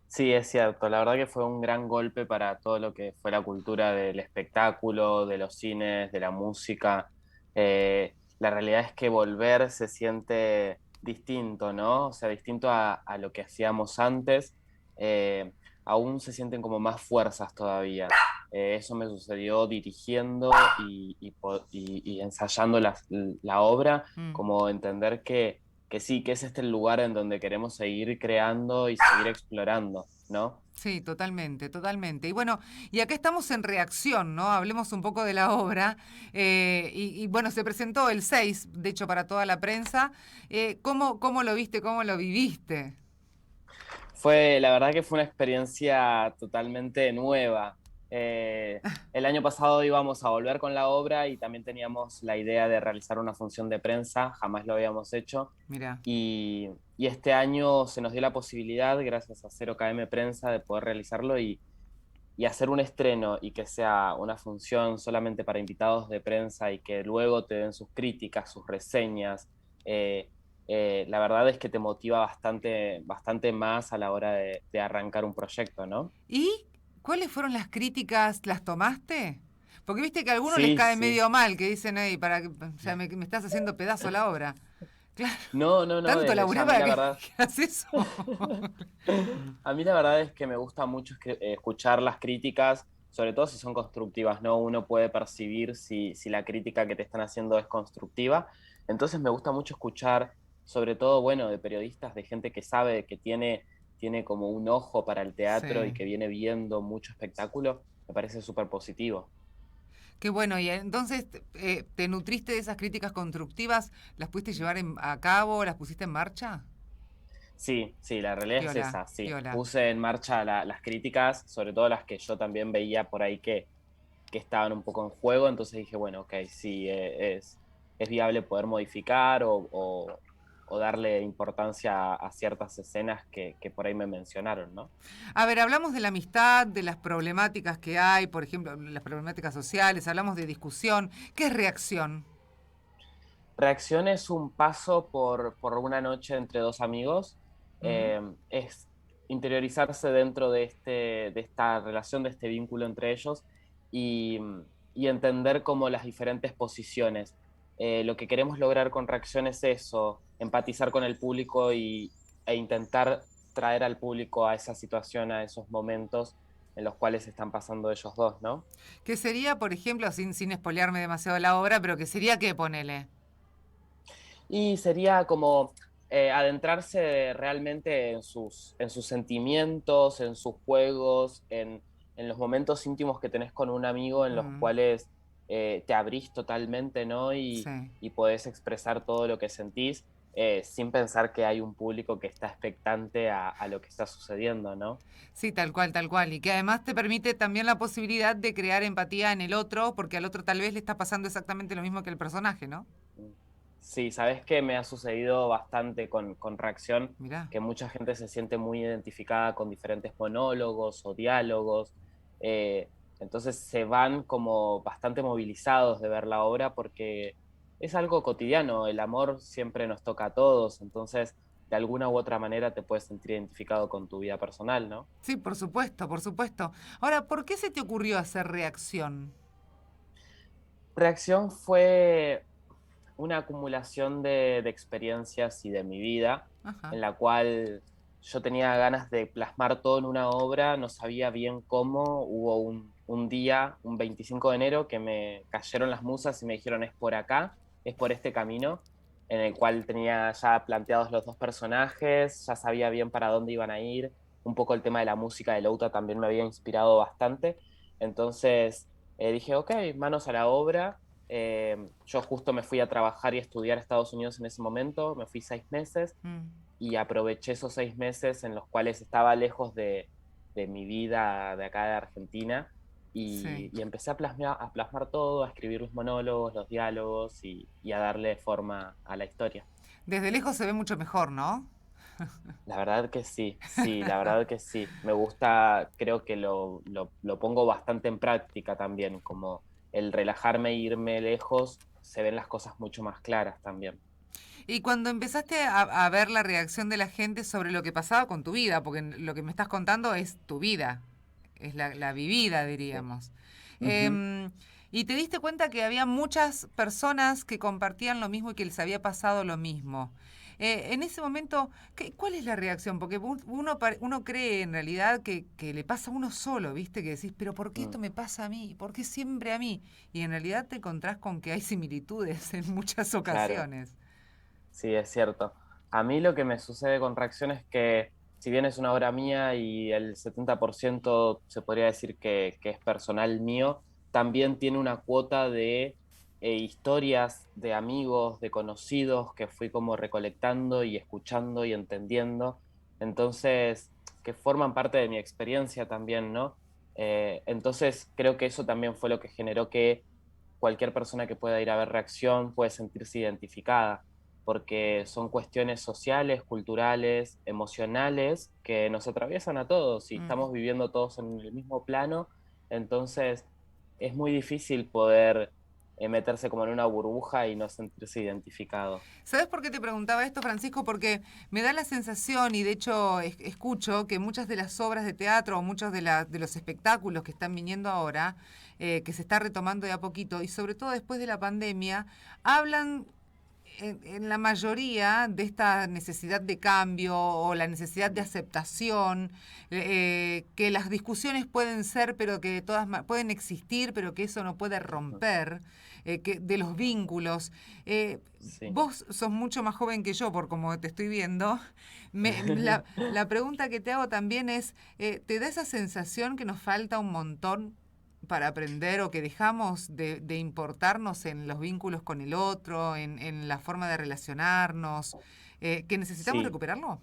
Sí, es cierto, la verdad que fue un gran golpe para todo lo que fue la cultura del espectáculo, de los cines, de la música. La realidad es que volver se siente distinto, ¿no? O sea, distinto a lo que hacíamos antes. Eh, Aún se sienten como más fuerzas todavía. Eso me sucedió dirigiendo y ensayando la obra, como entender que sí, que es este el lugar en donde queremos seguir creando y seguir explorando, ¿no? Sí, totalmente, totalmente. Y bueno, y acá estamos en reacción, ¿no? Hablemos un poco de la obra. Y bueno, se presentó el 6, de hecho, para toda la prensa. ¿Cómo lo viste, cómo lo viviste? La verdad que fue una experiencia totalmente nueva. El año pasado íbamos a volver con la obra y también teníamos la idea de realizar una función de prensa, jamás lo habíamos hecho. Mira. Y este año se nos dio la posibilidad, gracias a 0KM Prensa, de poder realizarlo y hacer un estreno y que sea una función solamente para invitados de prensa y que luego te den sus críticas, sus reseñas. La verdad es que te motiva bastante más a la hora de arrancar un proyecto, ¿no? ¿Y cuáles fueron las críticas? ¿Las tomaste? Porque viste que a algunos les Sí, cae sí. medio mal, que dicen, hey, o sea, me estás haciendo pedazo la obra. Claro, No, tanto desde ya laburé a mí para la que, verdad, que haces eso. a mí la verdad es que me gusta mucho escuchar las críticas, sobre todo si son constructivas, ¿no? Uno puede percibir si la crítica que te están haciendo es constructiva. Entonces me gusta mucho escuchar, sobre todo, bueno, de periodistas, de gente que sabe, que tiene como un ojo para el teatro y Sí. que viene viendo mucho espectáculo, me parece súper positivo. Qué bueno, y entonces te nutriste de esas críticas constructivas, ¿las pudiste llevar a cabo, las pusiste en marcha? Sí, sí, la realidad es Piola, esa, sí. piola. Puse en marcha las críticas, sobre todo las que yo también veía por ahí que estaban un poco en juego, entonces dije, bueno, ok, sí, es viable poder modificar o darle importancia a ciertas escenas que por ahí me mencionaron, ¿no? A ver, hablamos de la amistad, de las problemáticas que hay, por ejemplo, las problemáticas sociales, hablamos de discusión. ¿Qué es reacción? Reacción es un paso por una noche entre dos amigos, Ujú. es interiorizarse dentro de esta relación, de este vínculo entre ellos y, y entender como las diferentes posiciones. Lo que queremos lograr con Reacción es eso, empatizar con el público e intentar traer al público a esa situación, a esos momentos en los cuales están pasando ellos dos, ¿no? ¿Qué sería, por ejemplo, sin espolearme demasiado la obra, pero qué sería qué, ponele? Y sería como adentrarse realmente en sus sentimientos, en sus juegos, en los momentos íntimos que tenés con un amigo en los Mm, cuales te abrís totalmente, ¿no? sí. Y podés expresar todo lo que sentís sin pensar que hay un público que está expectante a lo que está sucediendo, ¿no? Sí, tal cual, tal cual. Y que además te permite también la posibilidad de crear empatía en el otro, porque al otro tal vez le está pasando exactamente lo mismo que el personaje, ¿no? Sí, sabes que me ha sucedido bastante con Reacción, Mirá. que mucha gente se siente muy identificada con diferentes monólogos o diálogos, eh, entonces se van como bastante movilizados de ver la obra porque es algo cotidiano, el amor siempre nos toca a todos, entonces de alguna u otra manera te puedes sentir identificado con tu vida personal, ¿no? Sí, por supuesto, por supuesto. Ahora, ¿por qué se te ocurrió hacer reacción? Reacción fue una acumulación de experiencias y de mi vida, Ajá. en la cual yo tenía ganas de plasmar todo en una obra, no sabía bien cómo, hubo un día, un 25 de enero, que me cayeron las musas y me dijeron es por acá, es por este camino, en el cual tenía ya planteados los dos personajes, ya sabía bien para dónde iban a ir, un poco el tema de la música de Louta también me había inspirado bastante, entonces dije, ok, manos a la obra, Yo justo me fui a trabajar y a estudiar a Estados Unidos en ese momento, me fui 6 meses y aproveché esos 6 meses en los cuales estaba lejos de mi vida de acá de Argentina y empecé a plasmar todo, a escribir los monólogos, los diálogos y a darle forma a la historia. Desde lejos se ve mucho mejor, ¿no? La verdad que sí, la verdad que sí. Me gusta, creo que lo pongo bastante en práctica también, como el relajarme e irme lejos, se ven las cosas mucho más claras también. Y cuando empezaste a ver la reacción de la gente sobre lo que pasaba con tu vida, porque lo que me estás contando es tu vida, es la vivida, diríamos. Sí. Y te diste cuenta que había muchas personas que compartían lo mismo y que les había pasado lo mismo. En ese momento, ¿cuál es la reacción? Porque uno cree en realidad que le pasa a uno solo, ¿viste? Que decís, pero ¿por qué esto me pasa a mí? ¿Por qué siempre a mí? Y en realidad te encontrás con que hay similitudes en muchas ocasiones. Claro. Sí, es cierto. A mí lo que me sucede con Reacción es que, si bien es una obra mía y el 70% se podría decir que es personal mío, también tiene una cuota de historias de amigos, de conocidos que fui como recolectando y escuchando y entendiendo. Entonces, que forman parte de mi experiencia también, ¿no? Entonces, creo que eso también fue lo que generó que cualquier persona que pueda ir a ver Reacción puede sentirse identificada, porque son cuestiones sociales, culturales, emocionales, que nos atraviesan a todos y estamos viviendo todos en el mismo plano, entonces es muy difícil poder meterse como en una burbuja y no sentirse identificado. ¿Sabes por qué te preguntaba esto, Francisco? Porque me da la sensación, y de hecho escucho, que muchas de las obras de teatro o muchos de los espectáculos que están viniendo ahora, que se está retomando de a poquito, y sobre todo después de la pandemia, hablan en la mayoría de esta necesidad de cambio o la necesidad de aceptación, que las discusiones pueden ser, pero que pueden existir, pero que eso no puede romper, que de los vínculos. Sí. Vos sos mucho más joven que yo, por como te estoy viendo. La pregunta que te hago también es, ¿te da esa sensación que nos falta un montón para aprender o que dejamos de importarnos en los vínculos con el otro, en la forma de relacionarnos, que necesitamos recuperarlo?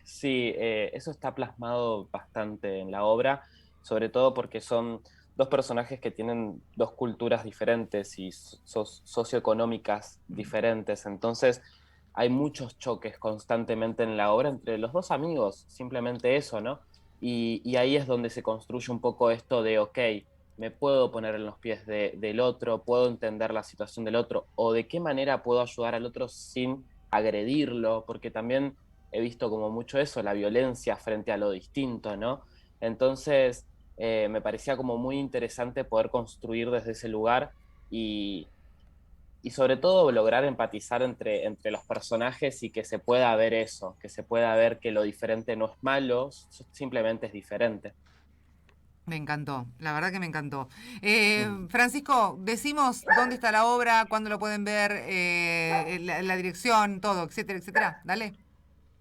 Sí, eso está plasmado bastante en la obra, sobre todo porque son dos personajes que tienen dos culturas diferentes y socioeconómicas diferentes, entonces hay muchos choques constantemente en la obra entre los dos amigos, simplemente eso, ¿no? Y ahí es donde se construye un poco esto de, ok, me puedo poner en los pies del otro, puedo entender la situación del otro, o de qué manera puedo ayudar al otro sin agredirlo, porque también he visto como mucho eso, la violencia frente a lo distinto, ¿no? Entonces, me parecía como muy interesante poder construir desde ese lugar y sobre todo lograr empatizar entre los personajes y que se pueda ver eso, que se pueda ver que lo diferente no es malo, simplemente es diferente. Me encantó, la verdad que me encantó. Francisco, decimos dónde está la obra, cuándo lo pueden ver, la dirección, todo, etcétera, etcétera. Dale.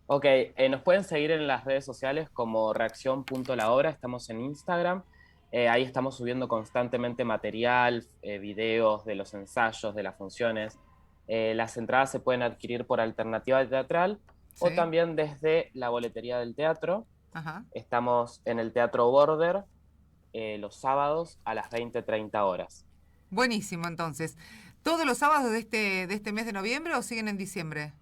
Ok, nos pueden seguir en las redes sociales como reacción.laobra, estamos en Instagram. Ahí estamos subiendo constantemente material, videos de los ensayos, de las funciones. Las entradas se pueden adquirir por Alternativa Teatral o también desde la boletería del teatro. Ajá. Estamos en el Teatro Border los sábados a las 20:30 horas. Buenísimo, entonces. ¿Todos los sábados de este mes de noviembre o siguen en diciembre?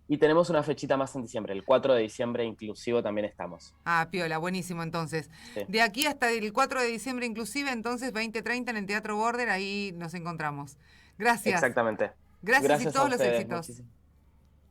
Y tenemos una fechita más en diciembre, el 4 de diciembre inclusivo también estamos. Ah, piola, buenísimo entonces. Sí. De aquí hasta el 4 de diciembre inclusive, entonces 20:30 en el Teatro Border, ahí nos encontramos. Gracias. Exactamente. Gracias y todos los éxitos.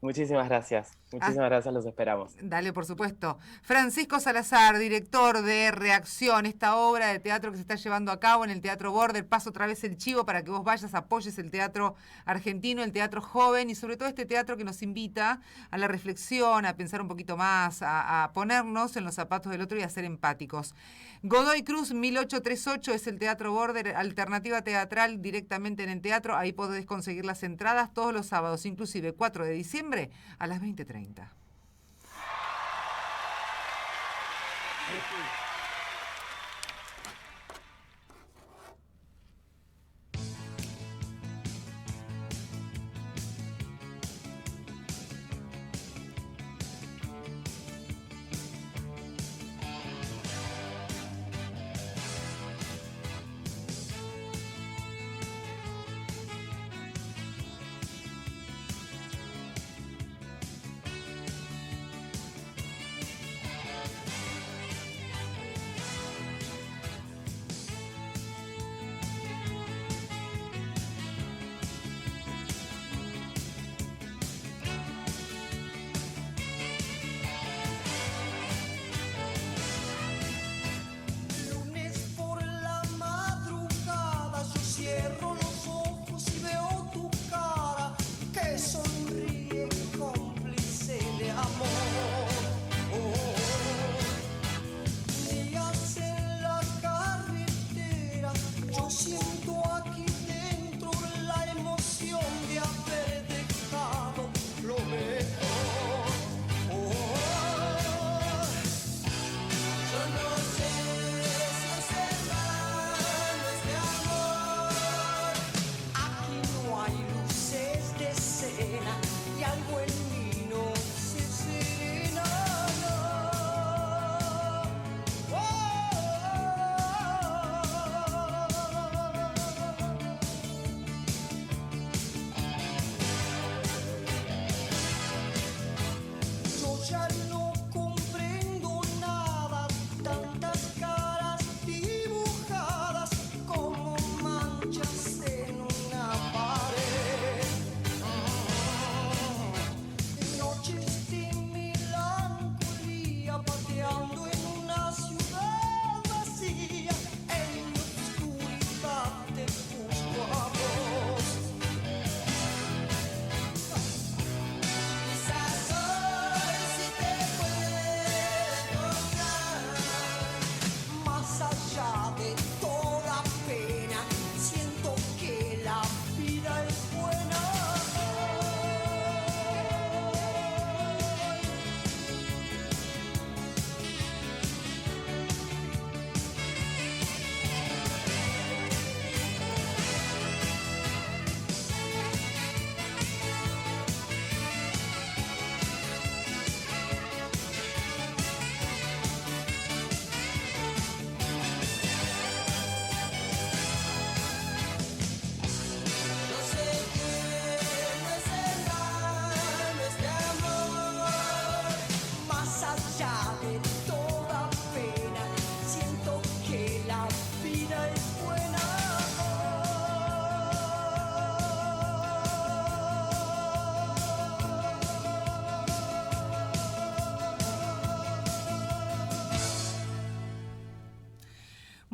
Muchísimas gracias. Muchísimas gracias, los esperamos. Dale, por supuesto. Francisco Salazar, director de Reacción, esta obra de teatro que se está llevando a cabo en el Teatro Border. Paso otra vez el chivo para que vos vayas, apoyes el teatro argentino, el teatro joven y sobre todo este teatro que nos invita a la reflexión, a pensar un poquito más, a ponernos en los zapatos del otro y a ser empáticos. Godoy Cruz 1838 es el Teatro Border, alternativa teatral directamente en el teatro. Ahí podés conseguir las entradas todos los sábados, inclusive 4 de diciembre a las 20:30.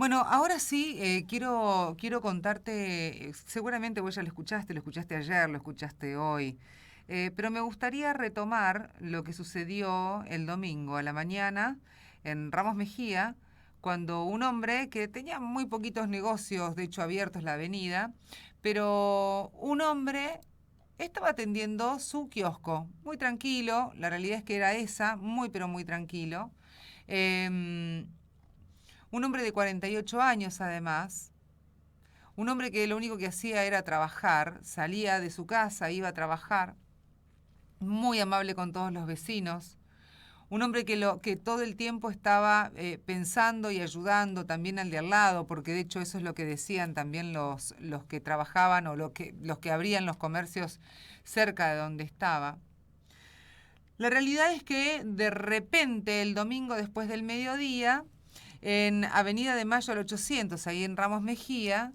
Bueno, ahora sí, quiero contarte, seguramente vos ya lo escuchaste ayer, lo escuchaste hoy, pero me gustaría retomar lo que sucedió el domingo a la mañana en Ramos Mejía, cuando un hombre que tenía muy poquitos negocios, de hecho abiertos la avenida, pero un hombre estaba atendiendo su kiosco, muy tranquilo, la realidad es que era esa, muy pero muy tranquilo. Un hombre de 48 años además, un hombre que lo único que hacía era trabajar, salía de su casa, iba a trabajar, muy amable con todos los vecinos, un hombre que todo el tiempo estaba pensando y ayudando también al de al lado, porque de hecho eso es lo que decían también los que trabajaban o los que abrían los comercios cerca de donde estaba. La realidad es que de repente el domingo después del mediodía, en Avenida de Mayo al 800, ahí en Ramos Mejía,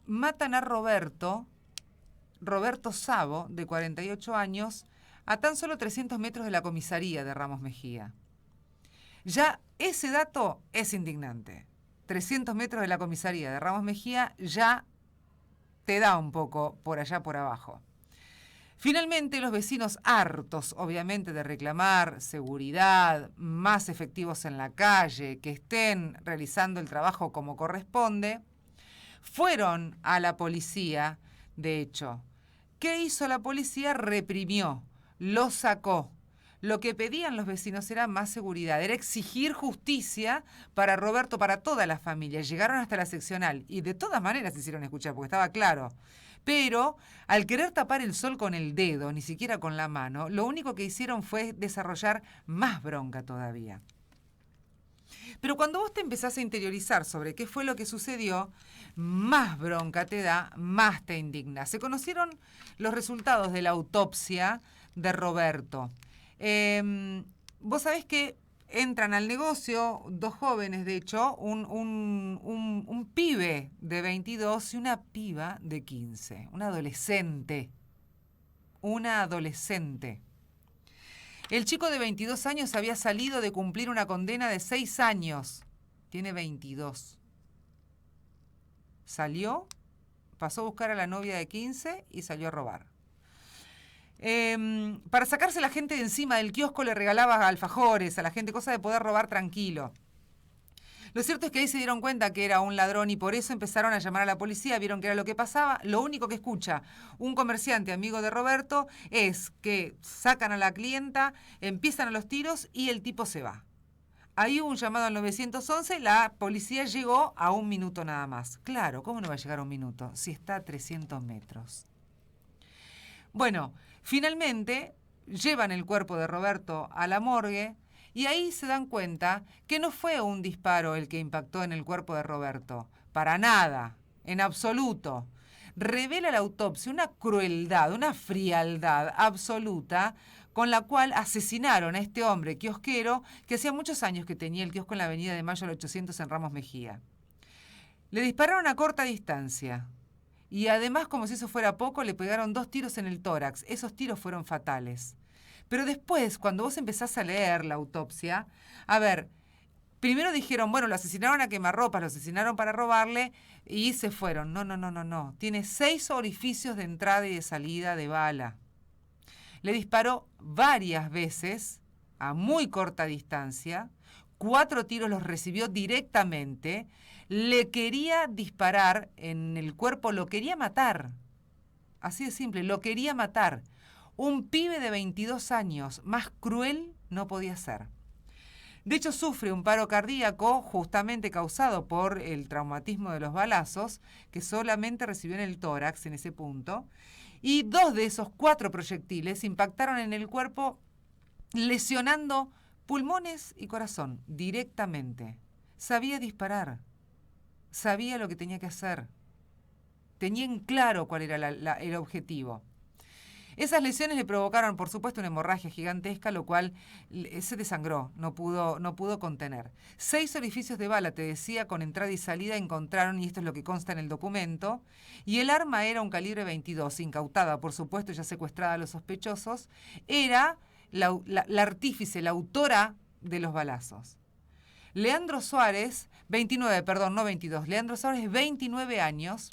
matan a Roberto Sabo, de 48 años, a tan solo 300 metros de la comisaría de Ramos Mejía. Ya ese dato es indignante. 300 metros de la comisaría de Ramos Mejía ya te da un poco por allá por abajo. Finalmente, los vecinos, hartos, obviamente, de reclamar seguridad, más efectivos en la calle, que estén realizando el trabajo como corresponde, fueron a la policía, de hecho. ¿Qué hizo la policía? Reprimió, lo sacó. Lo que pedían los vecinos era más seguridad, era exigir justicia para Roberto, para toda la familia. Llegaron hasta la seccional y de todas maneras se hicieron escuchar, porque estaba claro. Pero al querer tapar el sol con el dedo, ni siquiera con la mano, lo único que hicieron fue desarrollar más bronca todavía. Pero cuando vos te empezás a interiorizar sobre qué fue lo que sucedió, más bronca te da, más te indigna. Se conocieron los resultados de la autopsia de Roberto. Vos sabés que entran al negocio dos jóvenes, de hecho, un pibe de 22 y una piba de 15, una adolescente. El chico de 22 años había salido de cumplir una condena de 6 años. Tiene 22. Salió, pasó a buscar a la novia de 15 y salió a robar. Para sacarse a la gente de encima del kiosco le regalaba alfajores a la gente, cosa de poder robar tranquilo. Lo cierto es que ahí se dieron cuenta que era un ladrón y por eso empezaron a llamar a la policía, vieron que era lo que pasaba. Lo único que escucha un comerciante amigo de Roberto es que sacan a la clienta, empiezan a los tiros y el tipo se va. Ahí hubo un llamado al 911, la policía llegó a 1 minuto nada más. Claro, ¿cómo no va a llegar a 1 minuto si está a 300 metros? Bueno, finalmente llevan el cuerpo de Roberto a la morgue y ahí se dan cuenta que no fue un disparo el que impactó en el cuerpo de Roberto. Para nada, en absoluto. Revela la autopsia una crueldad, una frialdad absoluta con la cual asesinaron a este hombre kiosquero que hacía muchos años que tenía el kiosco en la Avenida de Mayo al 800 en Ramos Mejía. Le dispararon a corta distancia. Y además, como si eso fuera poco, le pegaron 2 tiros en el tórax. Esos tiros fueron fatales. Pero después, cuando vos empezás a leer la autopsia, a ver, primero dijeron, bueno, lo asesinaron a quemarropas, lo asesinaron para robarle y se fueron. No. Tiene 6 orificios de entrada y de salida de bala. Le disparó varias veces, a muy corta distancia. 4 tiros los recibió directamente. Le quería disparar en el cuerpo, lo quería matar. Así de simple, lo quería matar. Un pibe de 22 años, más cruel no podía ser. De hecho, sufre un paro cardíaco justamente causado por el traumatismo de los balazos, que solamente recibió en el tórax en ese punto. Y 2 de esos 4 proyectiles impactaron en el cuerpo, lesionando pulmones y corazón directamente. Sabía disparar. Sabía lo que tenía que hacer. Tenía en claro cuál era el objetivo. Esas lesiones le provocaron, por supuesto, una hemorragia gigantesca, lo cual se desangró, no pudo contener. 6 orificios de bala, te decía, con entrada y salida encontraron, y esto es lo que consta en el documento, y el arma era un calibre 22, incautada, por supuesto, ya secuestrada a los sospechosos, era la artífice, la autora de los balazos. Leandro Suárez, 29, perdón, no 22. Leandro Suárez, 29 años,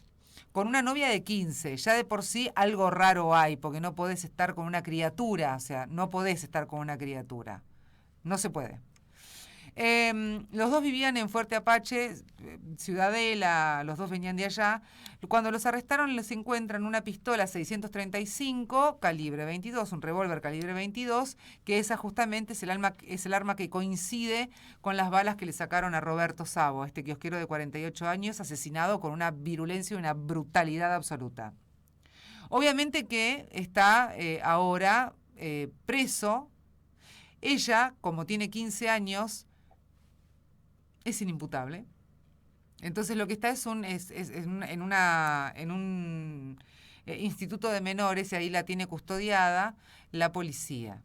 con una novia de 15. Ya de por sí algo raro hay, porque no podés estar con una criatura. O sea, no podés estar con una criatura. No se puede. Los dos vivían en Fuerte Apache, Ciudadela, los dos venían de allá. Cuando los arrestaron les encuentran una pistola 635 calibre 22, un revólver calibre 22, que esa justamente es el arma que coincide con las balas que le sacaron a Roberto Savo, este kiosquero de 48 años, asesinado con una virulencia y una brutalidad absoluta. Obviamente que está ahora preso. Ella, como tiene 15 años, es inimputable. Entonces lo que está es en un instituto de menores y ahí la tiene custodiada la policía.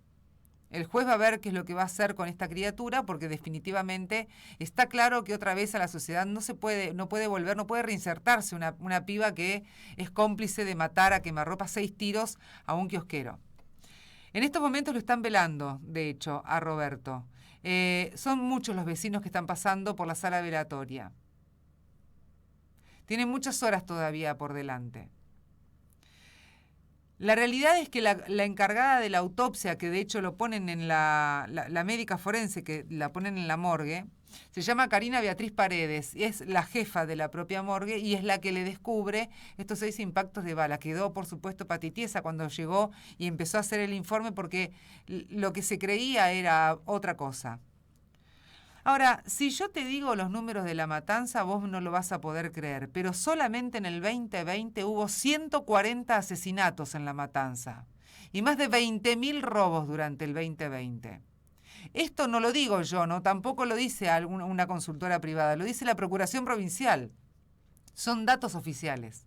El juez va a ver qué es lo que va a hacer con esta criatura, porque definitivamente está claro que otra vez a la sociedad no puede volver, no puede reinsertarse una piba que es cómplice de matar a quemarropa 6 tiros a un kiosquero. En estos momentos lo están velando, de hecho, a Roberto. Son muchos los vecinos que están pasando por la sala velatoria. Tienen muchas horas todavía por delante. La realidad es que la encargada de la autopsia, que de hecho lo ponen en la médica forense, que la ponen en la morgue, se llama Karina Beatriz Paredes, y es la jefa de la propia morgue y es la que le descubre estos 6 impactos de bala. Quedó, por supuesto, patitiesa cuando llegó y empezó a hacer el informe porque lo que se creía era otra cosa. Ahora, si yo te digo los números de la matanza, vos no lo vas a poder creer, pero solamente en el 2020 hubo 140 asesinatos en la matanza y más de 20.000 robos durante el 2020. Esto no lo digo yo, ¿no? Tampoco lo dice una consultora privada, lo dice la Procuración Provincial. Son datos oficiales.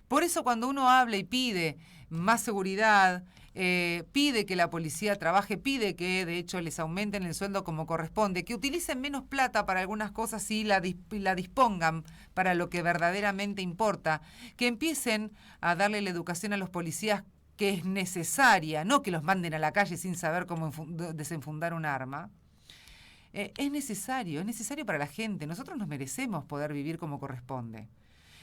Por eso cuando uno habla y pide más seguridad, pide que la policía trabaje, pide que de hecho les aumenten el sueldo como corresponde, que utilicen menos plata para algunas cosas y la dispongan para lo que verdaderamente importa, que empiecen a darle la educación a los policías que es necesaria, no que los manden a la calle sin saber cómo desenfundar un arma. Es necesario para la gente. Nosotros nos merecemos poder vivir como corresponde.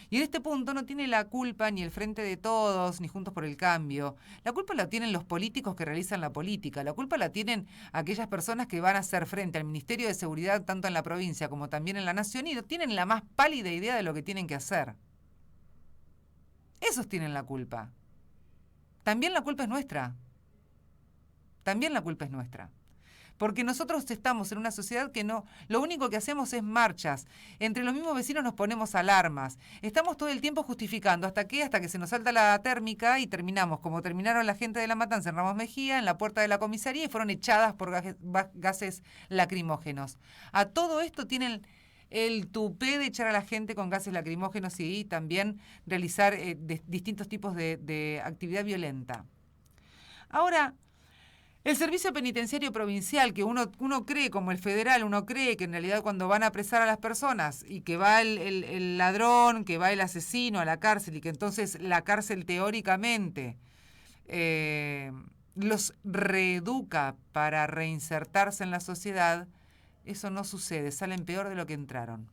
Y en este punto no tiene la culpa ni el Frente de Todos, ni Juntos por el Cambio. La culpa la tienen los políticos que realizan la política. La culpa la tienen aquellas personas que van a hacer frente al Ministerio de Seguridad, tanto en la provincia como también en la nación, y no tienen la más pálida idea de lo que tienen que hacer. Esos tienen la culpa. También la culpa es nuestra. También la culpa es nuestra. Porque nosotros estamos en una sociedad que no, lo único que hacemos es marchas. Entre los mismos vecinos nos ponemos alarmas. Estamos todo el tiempo justificando. ¿Hasta qué? Hasta que se nos salta la térmica y terminamos como terminaron la gente de la matanza en Ramos Mejía, en la puerta de la comisaría, y fueron echadas por gases lacrimógenos. A todo esto tienen el tupé de echar a la gente con gases lacrimógenos y también realizar distintos tipos de actividad violenta. Ahora, el servicio penitenciario provincial, que uno cree, como el federal, uno cree que en realidad cuando van a apresar a las personas y que va el ladrón, que va el asesino a la cárcel y que entonces la cárcel teóricamente los reeduca para reinsertarse en la sociedad, eso no sucede, salen peor de lo que entraron.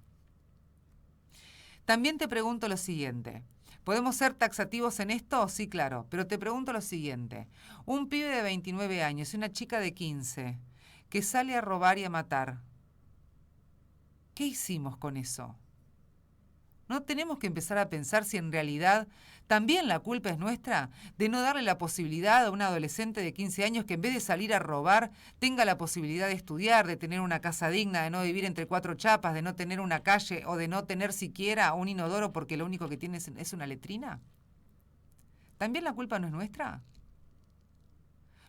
También te pregunto lo siguiente. ¿Podemos ser taxativos en esto? Sí, claro, pero te pregunto lo siguiente. Un pibe de 29 años y una chica de 15 que sale a robar y a matar. ¿Qué hicimos con eso? ¿No tenemos que empezar a pensar si en realidad también la culpa es nuestra de no darle la posibilidad a un adolescente de 15 años que en vez de salir a robar tenga la posibilidad de estudiar, de tener una casa digna, de no vivir entre 4 chapas, de no tener una calle o de no tener siquiera un inodoro porque lo único que tiene es una letrina? ¿También la culpa no es nuestra?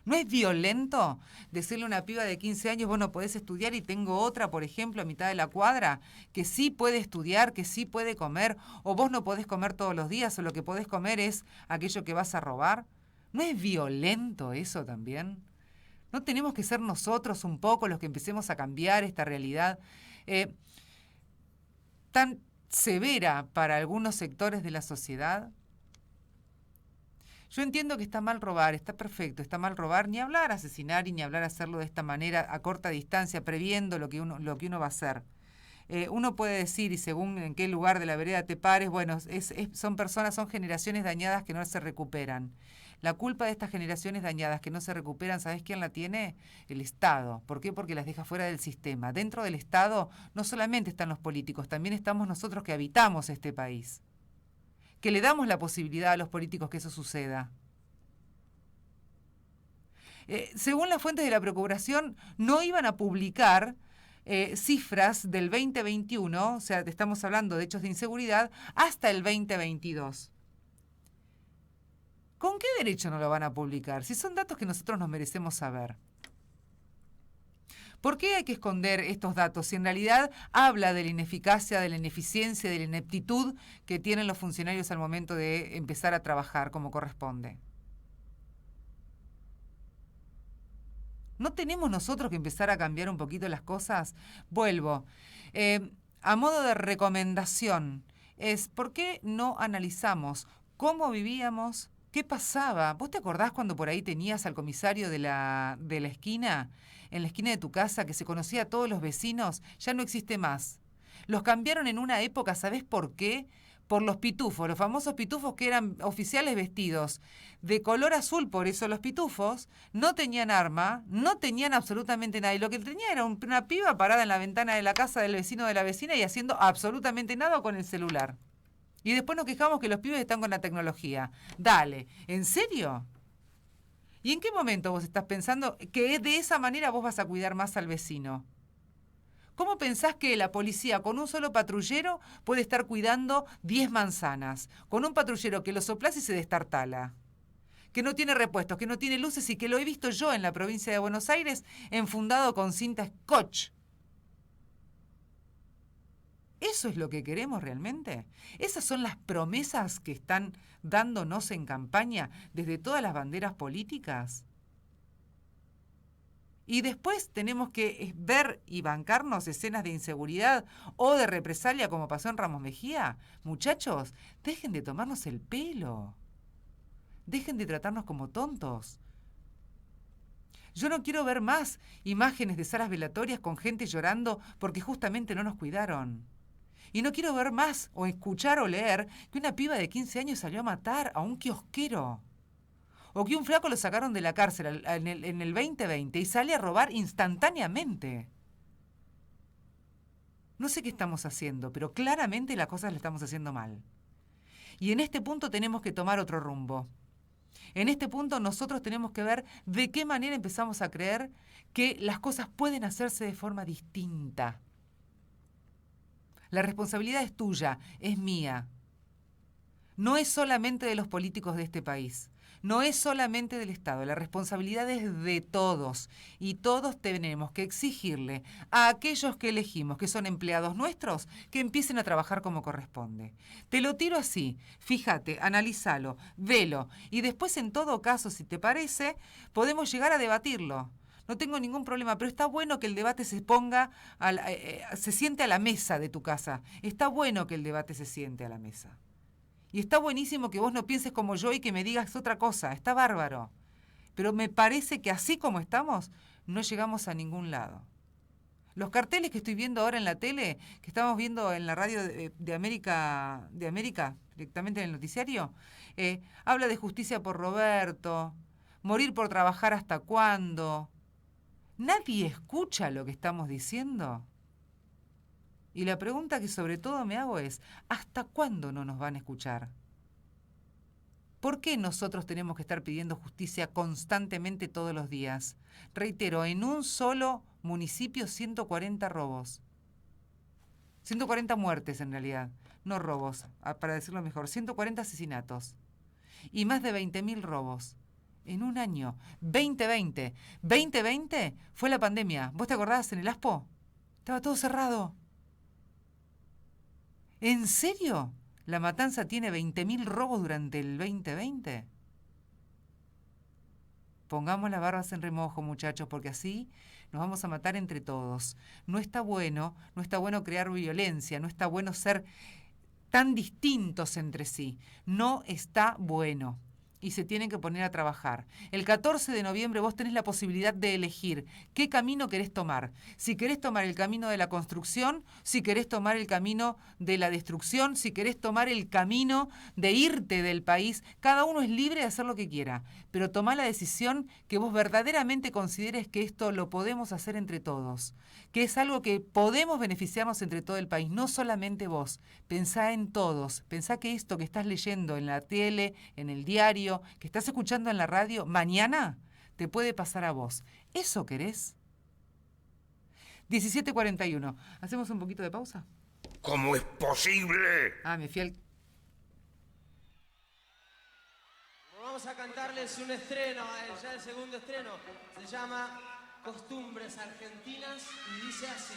¿No es violento decirle a una piba de 15 años, vos no podés estudiar y tengo otra, por ejemplo, a mitad de la cuadra, que sí puede estudiar, que sí puede comer, o vos no podés comer todos los días, o lo que podés comer es aquello que vas a robar? ¿No es violento eso también? ¿No tenemos que ser nosotros un poco los que empecemos a cambiar esta realidad tan severa para algunos sectores de la sociedad? Yo entiendo que está mal robar, está perfecto, está mal robar, ni hablar asesinar y ni hablar hacerlo de esta manera a corta distancia, previendo lo que uno va a hacer. Uno puede decir, y según en qué lugar de la vereda te pares, bueno, son personas, son generaciones dañadas que no se recuperan. La culpa de estas generaciones dañadas que no se recuperan, ¿sabes quién la tiene? El Estado. ¿Por qué? Porque las deja fuera del sistema. Dentro del Estado no solamente están los políticos, también estamos nosotros que habitamos este país, que le damos la posibilidad a los políticos que eso suceda. Según las fuentes de la Procuración, no iban a publicar cifras del 2021, o sea, estamos hablando de hechos de inseguridad, hasta el 2022. ¿Con qué derecho no lo van a publicar? Si son datos que nosotros nos merecemos saber. ¿Por qué hay que esconder estos datos si en realidad habla de la ineficacia, de la ineficiencia, de la ineptitud que tienen los funcionarios al momento de empezar a trabajar como corresponde? ¿No tenemos nosotros que empezar a cambiar un poquito las cosas? Vuelvo. A modo de recomendación, ¿por qué no analizamos cómo vivíamos? ¿Qué pasaba? ¿Vos te acordás cuando por ahí tenías al comisario de la esquina, en la esquina de tu casa, que se conocía a todos los vecinos? Ya no existe más. Los cambiaron en una época, ¿sabés por qué? Por los pitufos, los famosos pitufos que eran oficiales vestidos de color azul, por eso los pitufos, no tenían arma, no tenían absolutamente nada. Y lo que tenía era una piba parada en la ventana de la casa del vecino o de la vecina y haciendo absolutamente nada con el celular. Y después nos quejamos que los pibes están con la tecnología. Dale, ¿en serio? ¿Y en qué momento vos estás pensando que de esa manera vos vas a cuidar más al vecino? ¿Cómo pensás que la policía con un solo patrullero puede estar cuidando 10 manzanas? Con un patrullero que lo soplás y se destartala. Que no tiene repuestos, que no tiene luces y que lo he visto yo en la provincia de Buenos Aires enfundado con cinta scotch. ¿Eso es lo que queremos realmente? ¿Esas son las promesas que están dándonos en campaña desde todas las banderas políticas? Y después tenemos que ver y bancarnos escenas de inseguridad o de represalia como pasó en Ramos Mejía. Muchachos, dejen de tomarnos el pelo. Dejen de tratarnos como tontos. Yo no quiero ver más imágenes de salas velatorias con gente llorando porque justamente no nos cuidaron. Y no quiero ver más o escuchar o leer que una piba de 15 años salió a matar a un kiosquero. O que un flaco lo sacaron de la cárcel en el 2020 y sale a robar instantáneamente. No sé qué estamos haciendo, pero claramente las cosas las estamos haciendo mal. Y en este punto tenemos que tomar otro rumbo. En este punto nosotros tenemos que ver de qué manera empezamos a creer que las cosas pueden hacerse de forma distinta. La responsabilidad es tuya, es mía. No es solamente de los políticos de este país, no es solamente del Estado, la responsabilidad es de todos y todos tenemos que exigirle a aquellos que elegimos, que son empleados nuestros, que empiecen a trabajar como corresponde. Te lo tiro así, fíjate, analízalo, velo y después en todo caso, si te parece, podemos llegar a debatirlo. No tengo ningún problema, pero está bueno que el debate se ponga, se siente a la mesa de tu casa. Está bueno que el debate se siente a la mesa. Y está buenísimo que vos no pienses como yo y que me digas otra cosa. Está bárbaro. Pero me parece que así como estamos, no llegamos a ningún lado. Los carteles que estoy viendo ahora en la tele, que estamos viendo en la radio de América, directamente en el noticiario, habla de justicia por Roberto, morir por trabajar hasta cuándo. ¿Nadie escucha lo que estamos diciendo? Y la pregunta que sobre todo me hago es, ¿hasta cuándo no nos van a escuchar? ¿Por qué nosotros tenemos que estar pidiendo justicia constantemente todos los días? Reitero, en un solo municipio 140 robos. 140 muertes en realidad, no robos, para decirlo mejor, 140 asesinatos. Y más de 20.000 robos. En un año, 2020. 2020 fue la pandemia. ¿Vos te acordás en el ASPO? Estaba todo cerrado. ¿En serio? ¿La Matanza tiene 20.000 robos durante el 2020? Pongamos las barbas en remojo, muchachos, porque así nos vamos a matar entre todos. No está bueno crear violencia, no está bueno ser tan distintos entre sí. No está bueno. y se tienen que poner a trabajar. El 14 de noviembre vos tenés la posibilidad de elegir qué camino querés tomar. Si querés tomar el camino de la construcción, si querés tomar el camino de la destrucción, si querés tomar el camino de irte del país. Cada uno es libre de hacer lo que quiera, pero tomá la decisión que vos verdaderamente consideres que esto lo podemos hacer entre todos, que es algo que podemos beneficiarnos entre todo el país, no solamente vos. Pensá en todos, pensá que esto que estás leyendo en la tele, en el diario, que estás escuchando en la radio, mañana te puede pasar a vos. ¿Eso querés? 17:41. ¿Hacemos un poquito de pausa? ¿Cómo es posible? Me fui al... Vamos a cantarles un estreno, ya el segundo estreno. Se llama Costumbres Argentinas y dice así.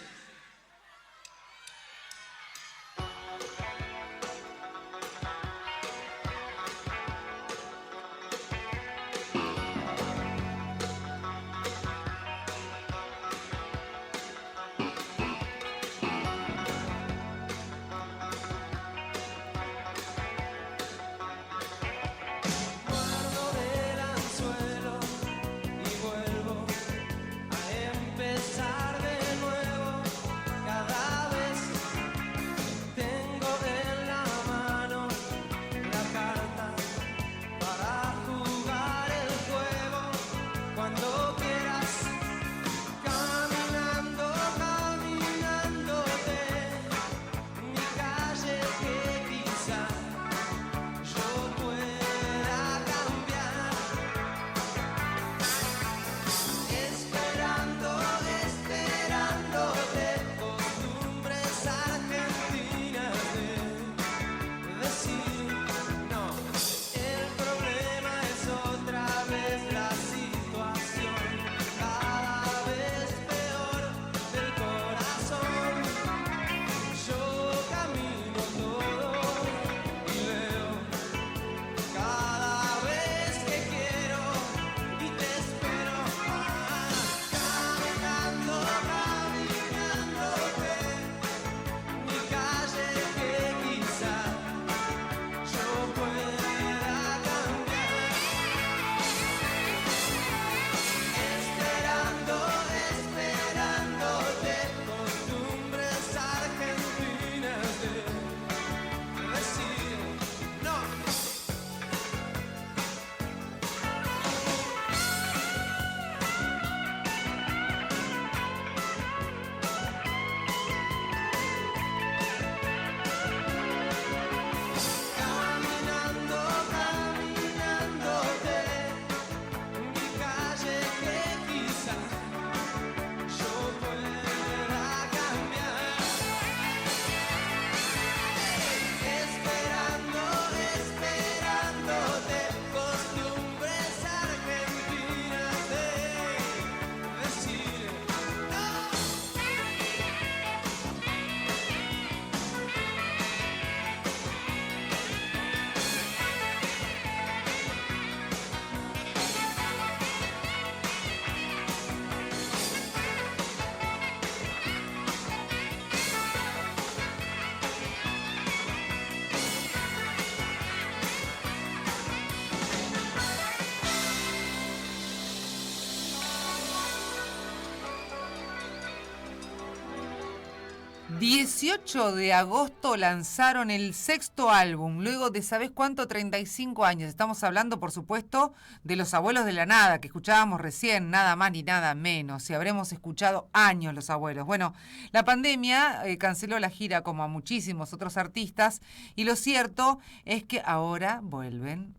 ...18 de agosto lanzaron el 6º álbum, luego de ¿sabés cuánto? 35 años. Estamos hablando, por supuesto, de Los Abuelos de la Nada, que escuchábamos recién, nada más ni nada menos, y habremos escuchado años Los Abuelos. Bueno, la pandemia canceló la gira como a muchísimos otros artistas, y lo cierto es que ahora vuelven.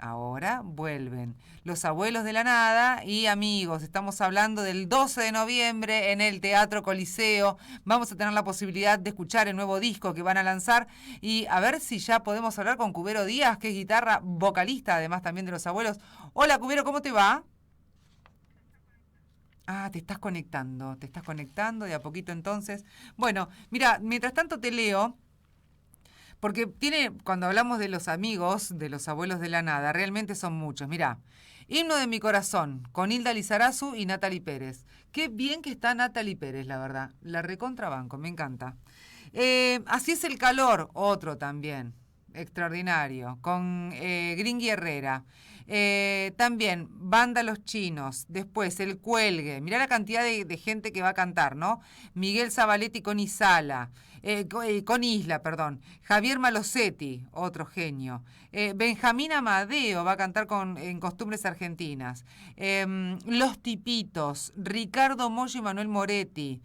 Los Abuelos de la Nada y amigos, estamos hablando del 12 de noviembre en el Teatro Coliseo. Vamos a tener la posibilidad de escuchar el nuevo disco que van a lanzar y a ver si ya podemos hablar con Cubero Díaz, que es guitarra, vocalista además también de Los Abuelos. Hola Cubero, ¿cómo te va? Te estás conectando de a poquito entonces. Bueno, mira, mientras tanto te leo, porque cuando hablamos de los amigos de Los Abuelos de la Nada, realmente son muchos. Mirá, Himno de mi corazón, con Hilda Lizarazu y Natalie Pérez. Qué bien que está Natalie Pérez, la verdad. La recontrabanco, me encanta. Así es el calor, otro también. extraordinario, con Gringui Herrera. También Banda Los Chinos, después El Cuelgue, mirá la cantidad de gente que va a cantar, ¿no? Miguel Zabaletti con Isala, con Isla, perdón, Javier Malosetti, otro genio, Benjamín Amadeo va a cantar en Costumbres Argentinas, Los Tipitos, Ricardo Mollo y Manuel Moretti,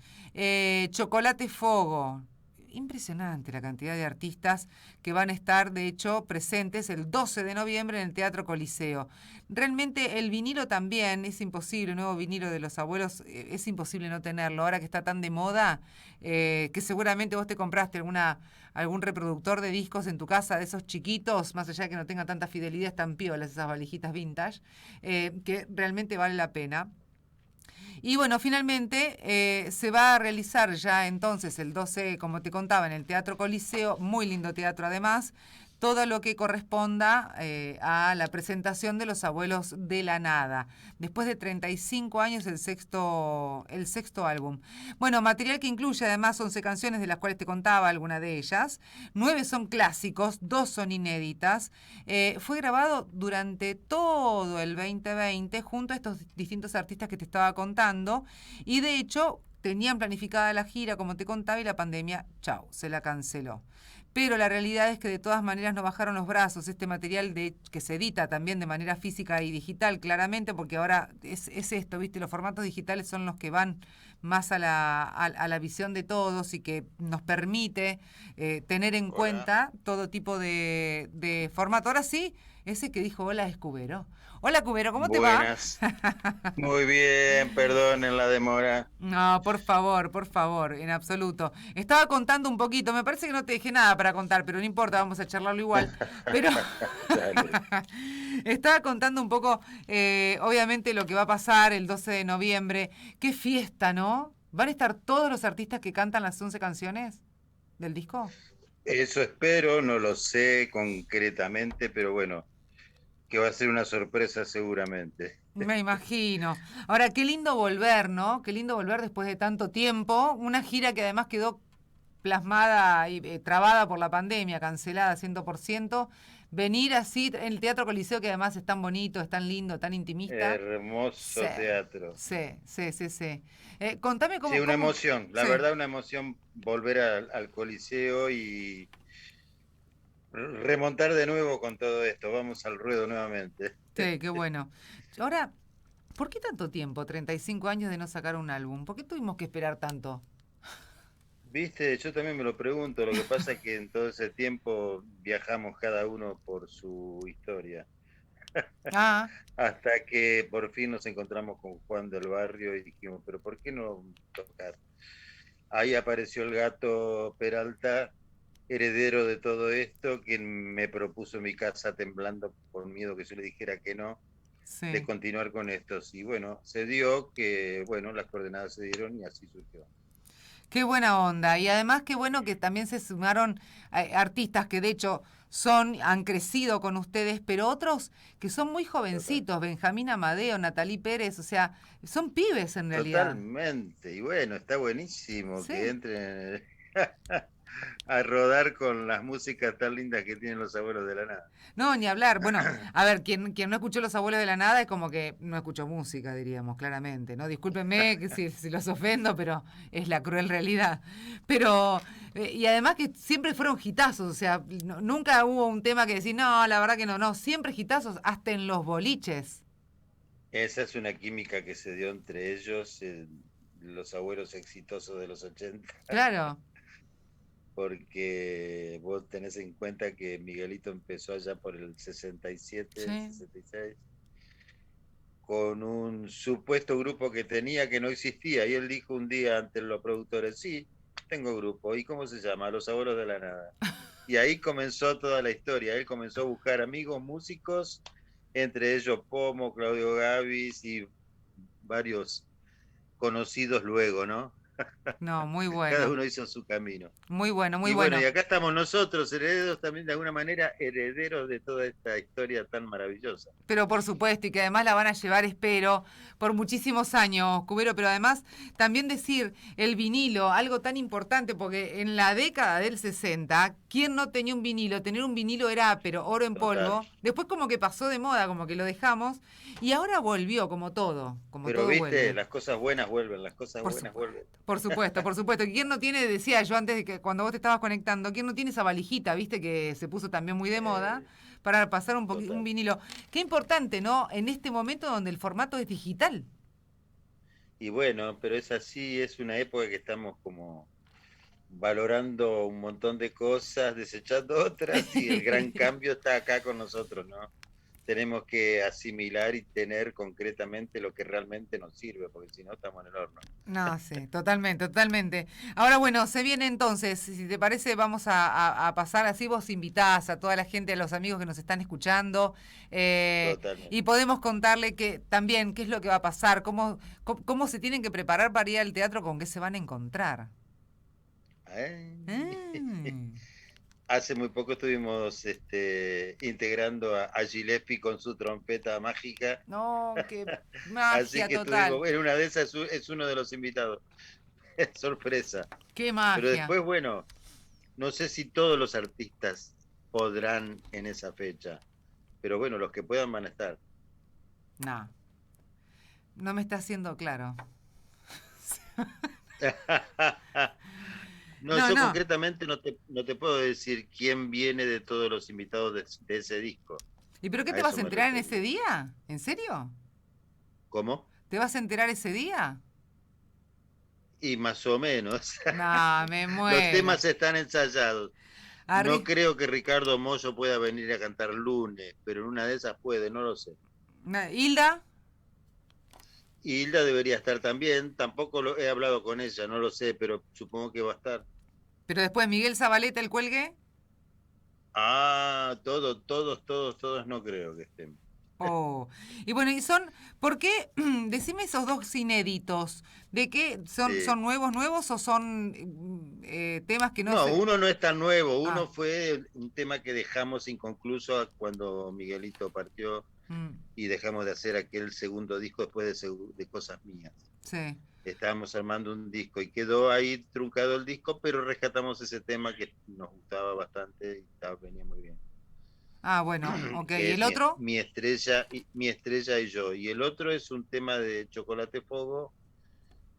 Chocolate Fogo. Impresionante la cantidad de artistas que van a estar, de hecho, presentes el 12 de noviembre en el Teatro Coliseo. Realmente el vinilo también es imposible, el nuevo vinilo de Los Abuelos, es imposible no tenerlo. Ahora que está tan de moda, que seguramente vos te compraste algún reproductor de discos en tu casa, de esos chiquitos, más allá de que no tenga tanta fidelidad, están piolas esas valijitas vintage, que realmente vale la pena. Y bueno, finalmente se va a realizar ya entonces el 12, como te contaba, en el Teatro Coliseo, muy lindo teatro además, todo lo que corresponda a la presentación de Los Abuelos de la Nada. Después de 35 años, el sexto álbum. Bueno, material que incluye además 11 canciones de las cuales te contaba alguna de ellas. 9 son clásicos, 2 son inéditas. Fue grabado durante todo el 2020 junto a estos distintos artistas que te estaba contando. Y de hecho, tenían planificada la gira, como te contaba, y la pandemia, chau, se la canceló. Pero la realidad es que de todas maneras no bajaron los brazos. Este material que se edita también de manera física y digital, claramente, porque ahora es esto, ¿viste? Los formatos digitales son los que van más a la visión de todos y que nos permite tener en cuenta todo tipo de formato. Ahora sí, ese que dijo hola es Cubero. Hola Cubero, ¿cómo te va? Buenas. Muy bien, perdonen la demora. No, por favor, en absoluto. Estaba contando un poquito, me parece que no te dejé nada para contar, pero no importa, vamos a charlarlo igual. Pero estaba contando un poco, obviamente, lo que va a pasar el 12 de noviembre. Qué fiesta, ¿no? ¿Van a estar todos los artistas que cantan las 11 canciones del disco? Eso espero, no lo sé concretamente, pero bueno, que va a ser una sorpresa seguramente. Me imagino. Ahora, qué lindo volver, ¿no? Qué lindo volver después de tanto tiempo. Una gira que además quedó plasmada y trabada por la pandemia, cancelada 100%. Venir así en el Teatro Coliseo, que además es tan bonito, es tan lindo, tan intimista. Hermoso teatro. Sí. Contame cómo... Sí, una cómo... emoción, la verdad una emoción volver al Coliseo y remontar de nuevo con todo esto. Vamos al ruedo nuevamente. Sí, qué bueno. Ahora, ¿por qué tanto tiempo? 35 años de no sacar un álbum. ¿Por qué tuvimos que esperar tanto? Viste, yo también me lo pregunto. Lo que pasa es que en todo ese tiempo viajamos cada uno por su historia. Hasta que por fin nos encontramos con Juan del Barrio y dijimos, pero ¿por qué no tocar? Ahí apareció el Gato Peralta, heredero de todo esto, quien me propuso en mi casa, temblando por miedo que yo le dijera que no, de continuar con estos. Y bueno, se dio que, bueno, las coordenadas se dieron y así surgió. Qué buena onda. Y además qué bueno que también se sumaron artistas que de hecho han crecido con ustedes, pero otros que son muy jovencitos, Benjamín Amadeo, Natalí Pérez, o sea, son pibes en realidad. Totalmente. Y bueno, está buenísimo que entren a rodar con las músicas tan lindas que tienen Los Abuelos de la Nada. No, ni hablar. Bueno, a ver, quien no escuchó Los Abuelos de la Nada es como que no escuchó música, diríamos, claramente, ¿no? Discúlpenme que si los ofendo, pero es la cruel realidad. Pero, y además que siempre fueron hitazos, o sea, nunca hubo un tema que decir, no, la verdad que no, siempre hitazos, hasta en los boliches. Esa es una química que se dio entre ellos, los abuelos exitosos de los 80. Claro. Porque vos tenés en cuenta que Miguelito empezó allá por el 67, 66, con un supuesto grupo que tenía que no existía, y él dijo un día ante los productores, sí, tengo grupo, ¿y cómo se llama? Los Abuelos de la Nada. Y ahí comenzó toda la historia, él comenzó a buscar amigos músicos, entre ellos Pomo, Claudio Gavis y varios conocidos luego, ¿no? No, muy bueno. Cada uno hizo su camino. Muy bueno, muy y bueno. Y acá estamos nosotros, herederos también, de alguna manera, herederos de toda esta historia tan maravillosa. Pero por supuesto, y que además la van a llevar, espero, por muchísimos años, Cubero, pero además también decir el vinilo, algo tan importante, porque en la década del 60, ¿quién no tenía un vinilo? Tener un vinilo era, pero oro en polvo. Después como que pasó de moda, como que lo dejamos, y ahora volvió, como todo. Pero todo viste, vuelve. las cosas buenas vuelven, las cosas buenas vuelven. Por supuesto, por supuesto. ¿Quién no tiene, decía yo antes de que cuando vos te estabas conectando, quién no tiene esa valijita, viste, que se puso también muy de moda, para pasar un vinilo? Qué importante, ¿no? En este momento donde el formato es digital. Y bueno, pero es así, es una época que estamos como valorando un montón de cosas, desechando otras, y el gran cambio está acá con nosotros, ¿no? Tenemos que asimilar y tener concretamente lo que realmente nos sirve, porque si no estamos en el horno. No, sí, totalmente, totalmente. Ahora, bueno, se viene entonces, si te parece, vamos a pasar así, vos invitás a toda la gente, a los amigos que nos están escuchando, y podemos contarle que también qué es lo que va a pasar, cómo se tienen que preparar para ir al teatro, con qué se van a encontrar. Hace muy poco estuvimos integrando a Gillespie con su trompeta mágica. No, qué magia. Así que total. En una de esas es uno de los invitados. Es sorpresa. Qué magia. Pero después, bueno, no sé si todos los artistas podrán en esa fecha. Pero bueno, los que puedan van a estar. No me está haciendo claro. No, yo concretamente no te puedo decir quién viene de todos los invitados de ese disco. ¿Y pero qué te vas a enterar en ese día? ¿En serio? ¿Cómo? ¿Te vas a enterar ese día? Y más o menos. No, me muero. Los temas están ensayados. No creo que Ricardo Mollo pueda venir a cantar lunes, pero en una de esas puede, no lo sé. ¿Hilda? Hilda debería estar también, tampoco he hablado con ella, no lo sé, pero supongo que va a estar. Pero después Miguel Zabaleta, el cuelgue. Todos no creo que estén. Oh. Y bueno, ¿por qué? Decime esos dos inéditos, ¿de qué? ¿Son nuevos o son temas que no? No, uno no es tan nuevo, uno fue un tema que dejamos inconcluso cuando Miguelito partió. Y dejamos de hacer aquel segundo disco después de Cosas Mías. Sí. Estábamos armando un disco y quedó ahí truncado el disco, pero rescatamos ese tema que nos gustaba bastante y venía muy bien. Bueno, ok. ¿Y el otro? Mi estrella y yo. Y el otro es un tema de Chocolate Fuego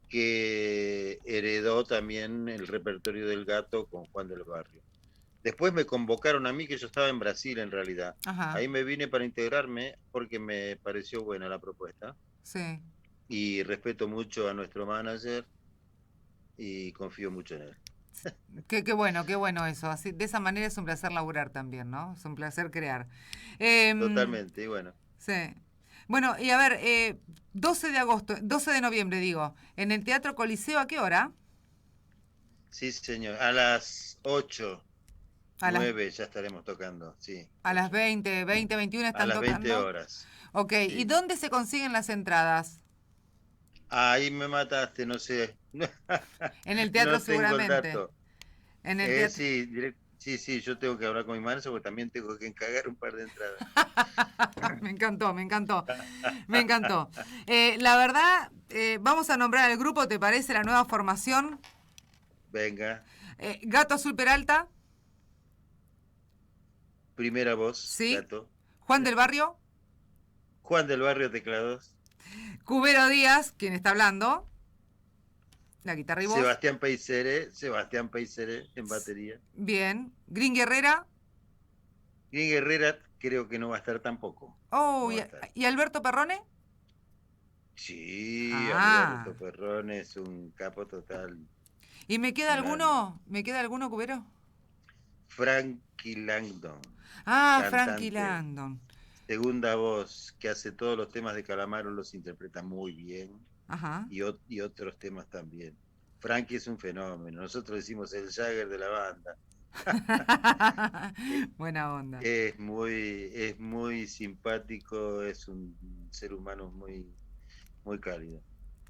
que heredó también el repertorio del Gato con Juan del Barrio. Después me convocaron a mí, que yo estaba en Brasil en realidad. Ajá. Ahí me vine para integrarme porque me pareció buena la propuesta. Sí. Y respeto mucho a nuestro manager y confío mucho en él. Qué bueno eso. Así, de esa manera es un placer laburar también, ¿no? Es un placer crear. Totalmente, y bueno. Sí. Bueno, y a ver, 12 de noviembre, digo, en el Teatro Coliseo, ¿a qué hora? Sí, señor, a las 8. 9 ya estaremos tocando, sí. A las 20, 21 están tocando. A las 20 horas. Ok, sí. ¿Y dónde se consiguen las entradas? Ahí me mataste, no sé. En el teatro no seguramente. En el teatro. Sí, yo tengo que hablar con mi manager porque también tengo que encargar un par de entradas. Me encantó. La verdad, vamos a nombrar al grupo, ¿te parece? La nueva formación. Venga. Gato Azul Peralta. Primera voz, sí. Gato. Juan del Barrio. Juan del Barrio, teclados. Cubero Díaz, quien está hablando. La guitarra y voz. Sebastián Peicere en batería. Bien. Green Guerrera. Green Guerrera creo que no va a estar tampoco. Oh, ¿y Alberto Perrone? Sí, Alberto Perrone es un capo total. ¿Y me queda alguno? Cubero? Frankie Langdon. Frankie Langdon. Segunda voz, que hace todos los temas de Calamaro, los interpreta muy bien. Ajá. Y otros temas también. Frankie es un fenómeno. Nosotros decimos el Jagger de la banda. Buena onda. Es muy simpático, es un ser humano muy, muy cálido.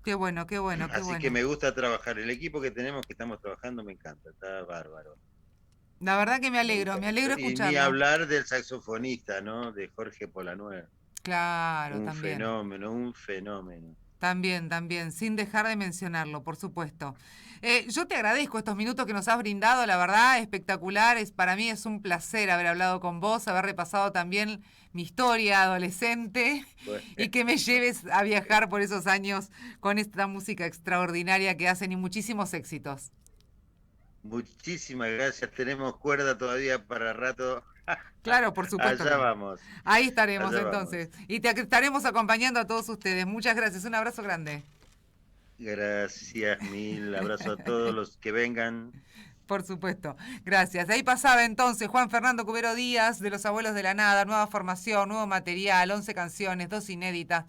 Qué bueno, qué bueno, qué Así bueno. que me gusta trabajar. El equipo que estamos trabajando, me encanta, está bárbaro. La verdad que me alegro escucharlo. Y ni hablar del saxofonista, ¿no? De Jorge Polanueva. Claro, Un también. Un fenómeno. También, sin dejar de mencionarlo, por supuesto. Yo te agradezco estos minutos que nos has brindado, la verdad, espectaculares. Para mí es un placer haber hablado con vos, haber repasado también mi historia adolescente y que me lleves a viajar por esos años con esta música extraordinaria que hacen y muchísimos éxitos. Muchísimas gracias, tenemos cuerda todavía para rato. Claro, por supuesto. Allá vamos. Ahí estaremos Allá entonces. Y te estaremos acompañando a todos ustedes. Muchas gracias, un abrazo grande. Gracias mil, abrazo a todos los que vengan. Por supuesto, gracias. Ahí pasaba entonces Juan Fernando Cubero Díaz, de Los Abuelos de la Nada, nueva formación, nuevo material, 11 canciones, 2 inéditas.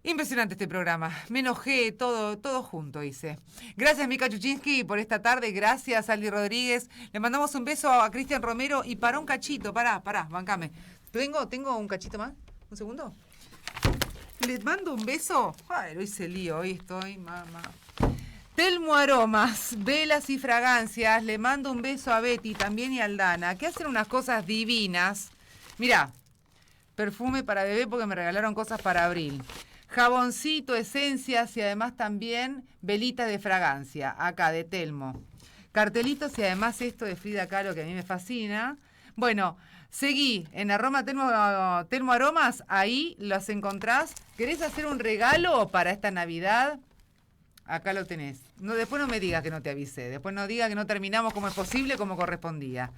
Impresionante este programa. Me enojé, todo junto hice. Gracias, Mica Chuchinsky, por esta tarde. Gracias, Aldi Rodríguez. Le mandamos un beso a Cristian Romero y para un cachito, pará, bancame. ¿Tengo un cachito más? ¿Un segundo? Les mando un beso. Ay, lo hice lío, hoy estoy, mamá. Telmo Aromas, velas y fragancias. Le mando un beso a Betty también y a Aldana, que hacen unas cosas divinas. Mirá, perfume para bebé porque me regalaron cosas para abril. Jaboncito, esencias y además también velitas de fragancia, acá de Telmo. Cartelitos y además esto de Frida Kahlo que a mí me fascina. Bueno, seguí en @Telmo Aromas, ahí los encontrás. ¿Querés hacer un regalo para esta Navidad? Acá lo tenés. No, después no me digas que no te avisé, después no digas que no terminamos como es posible, como correspondía.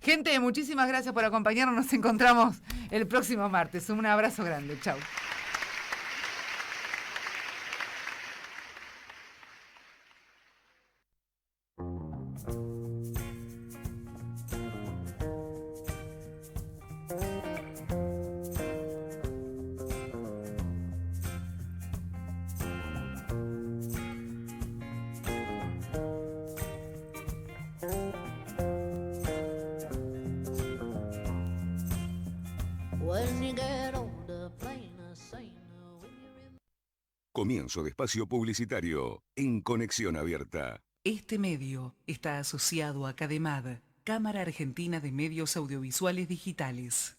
Gente, muchísimas gracias por acompañarnos, nos encontramos el próximo martes. Un abrazo grande, chau. Comienzo de espacio publicitario en Conexión Abierta. Este medio está asociado a CADEMAD, Cámara Argentina de Medios Audiovisuales Digitales.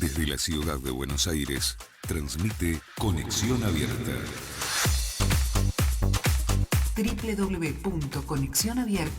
Desde la ciudad de Buenos Aires, transmite Conexión Abierta. www.conexionabierta.com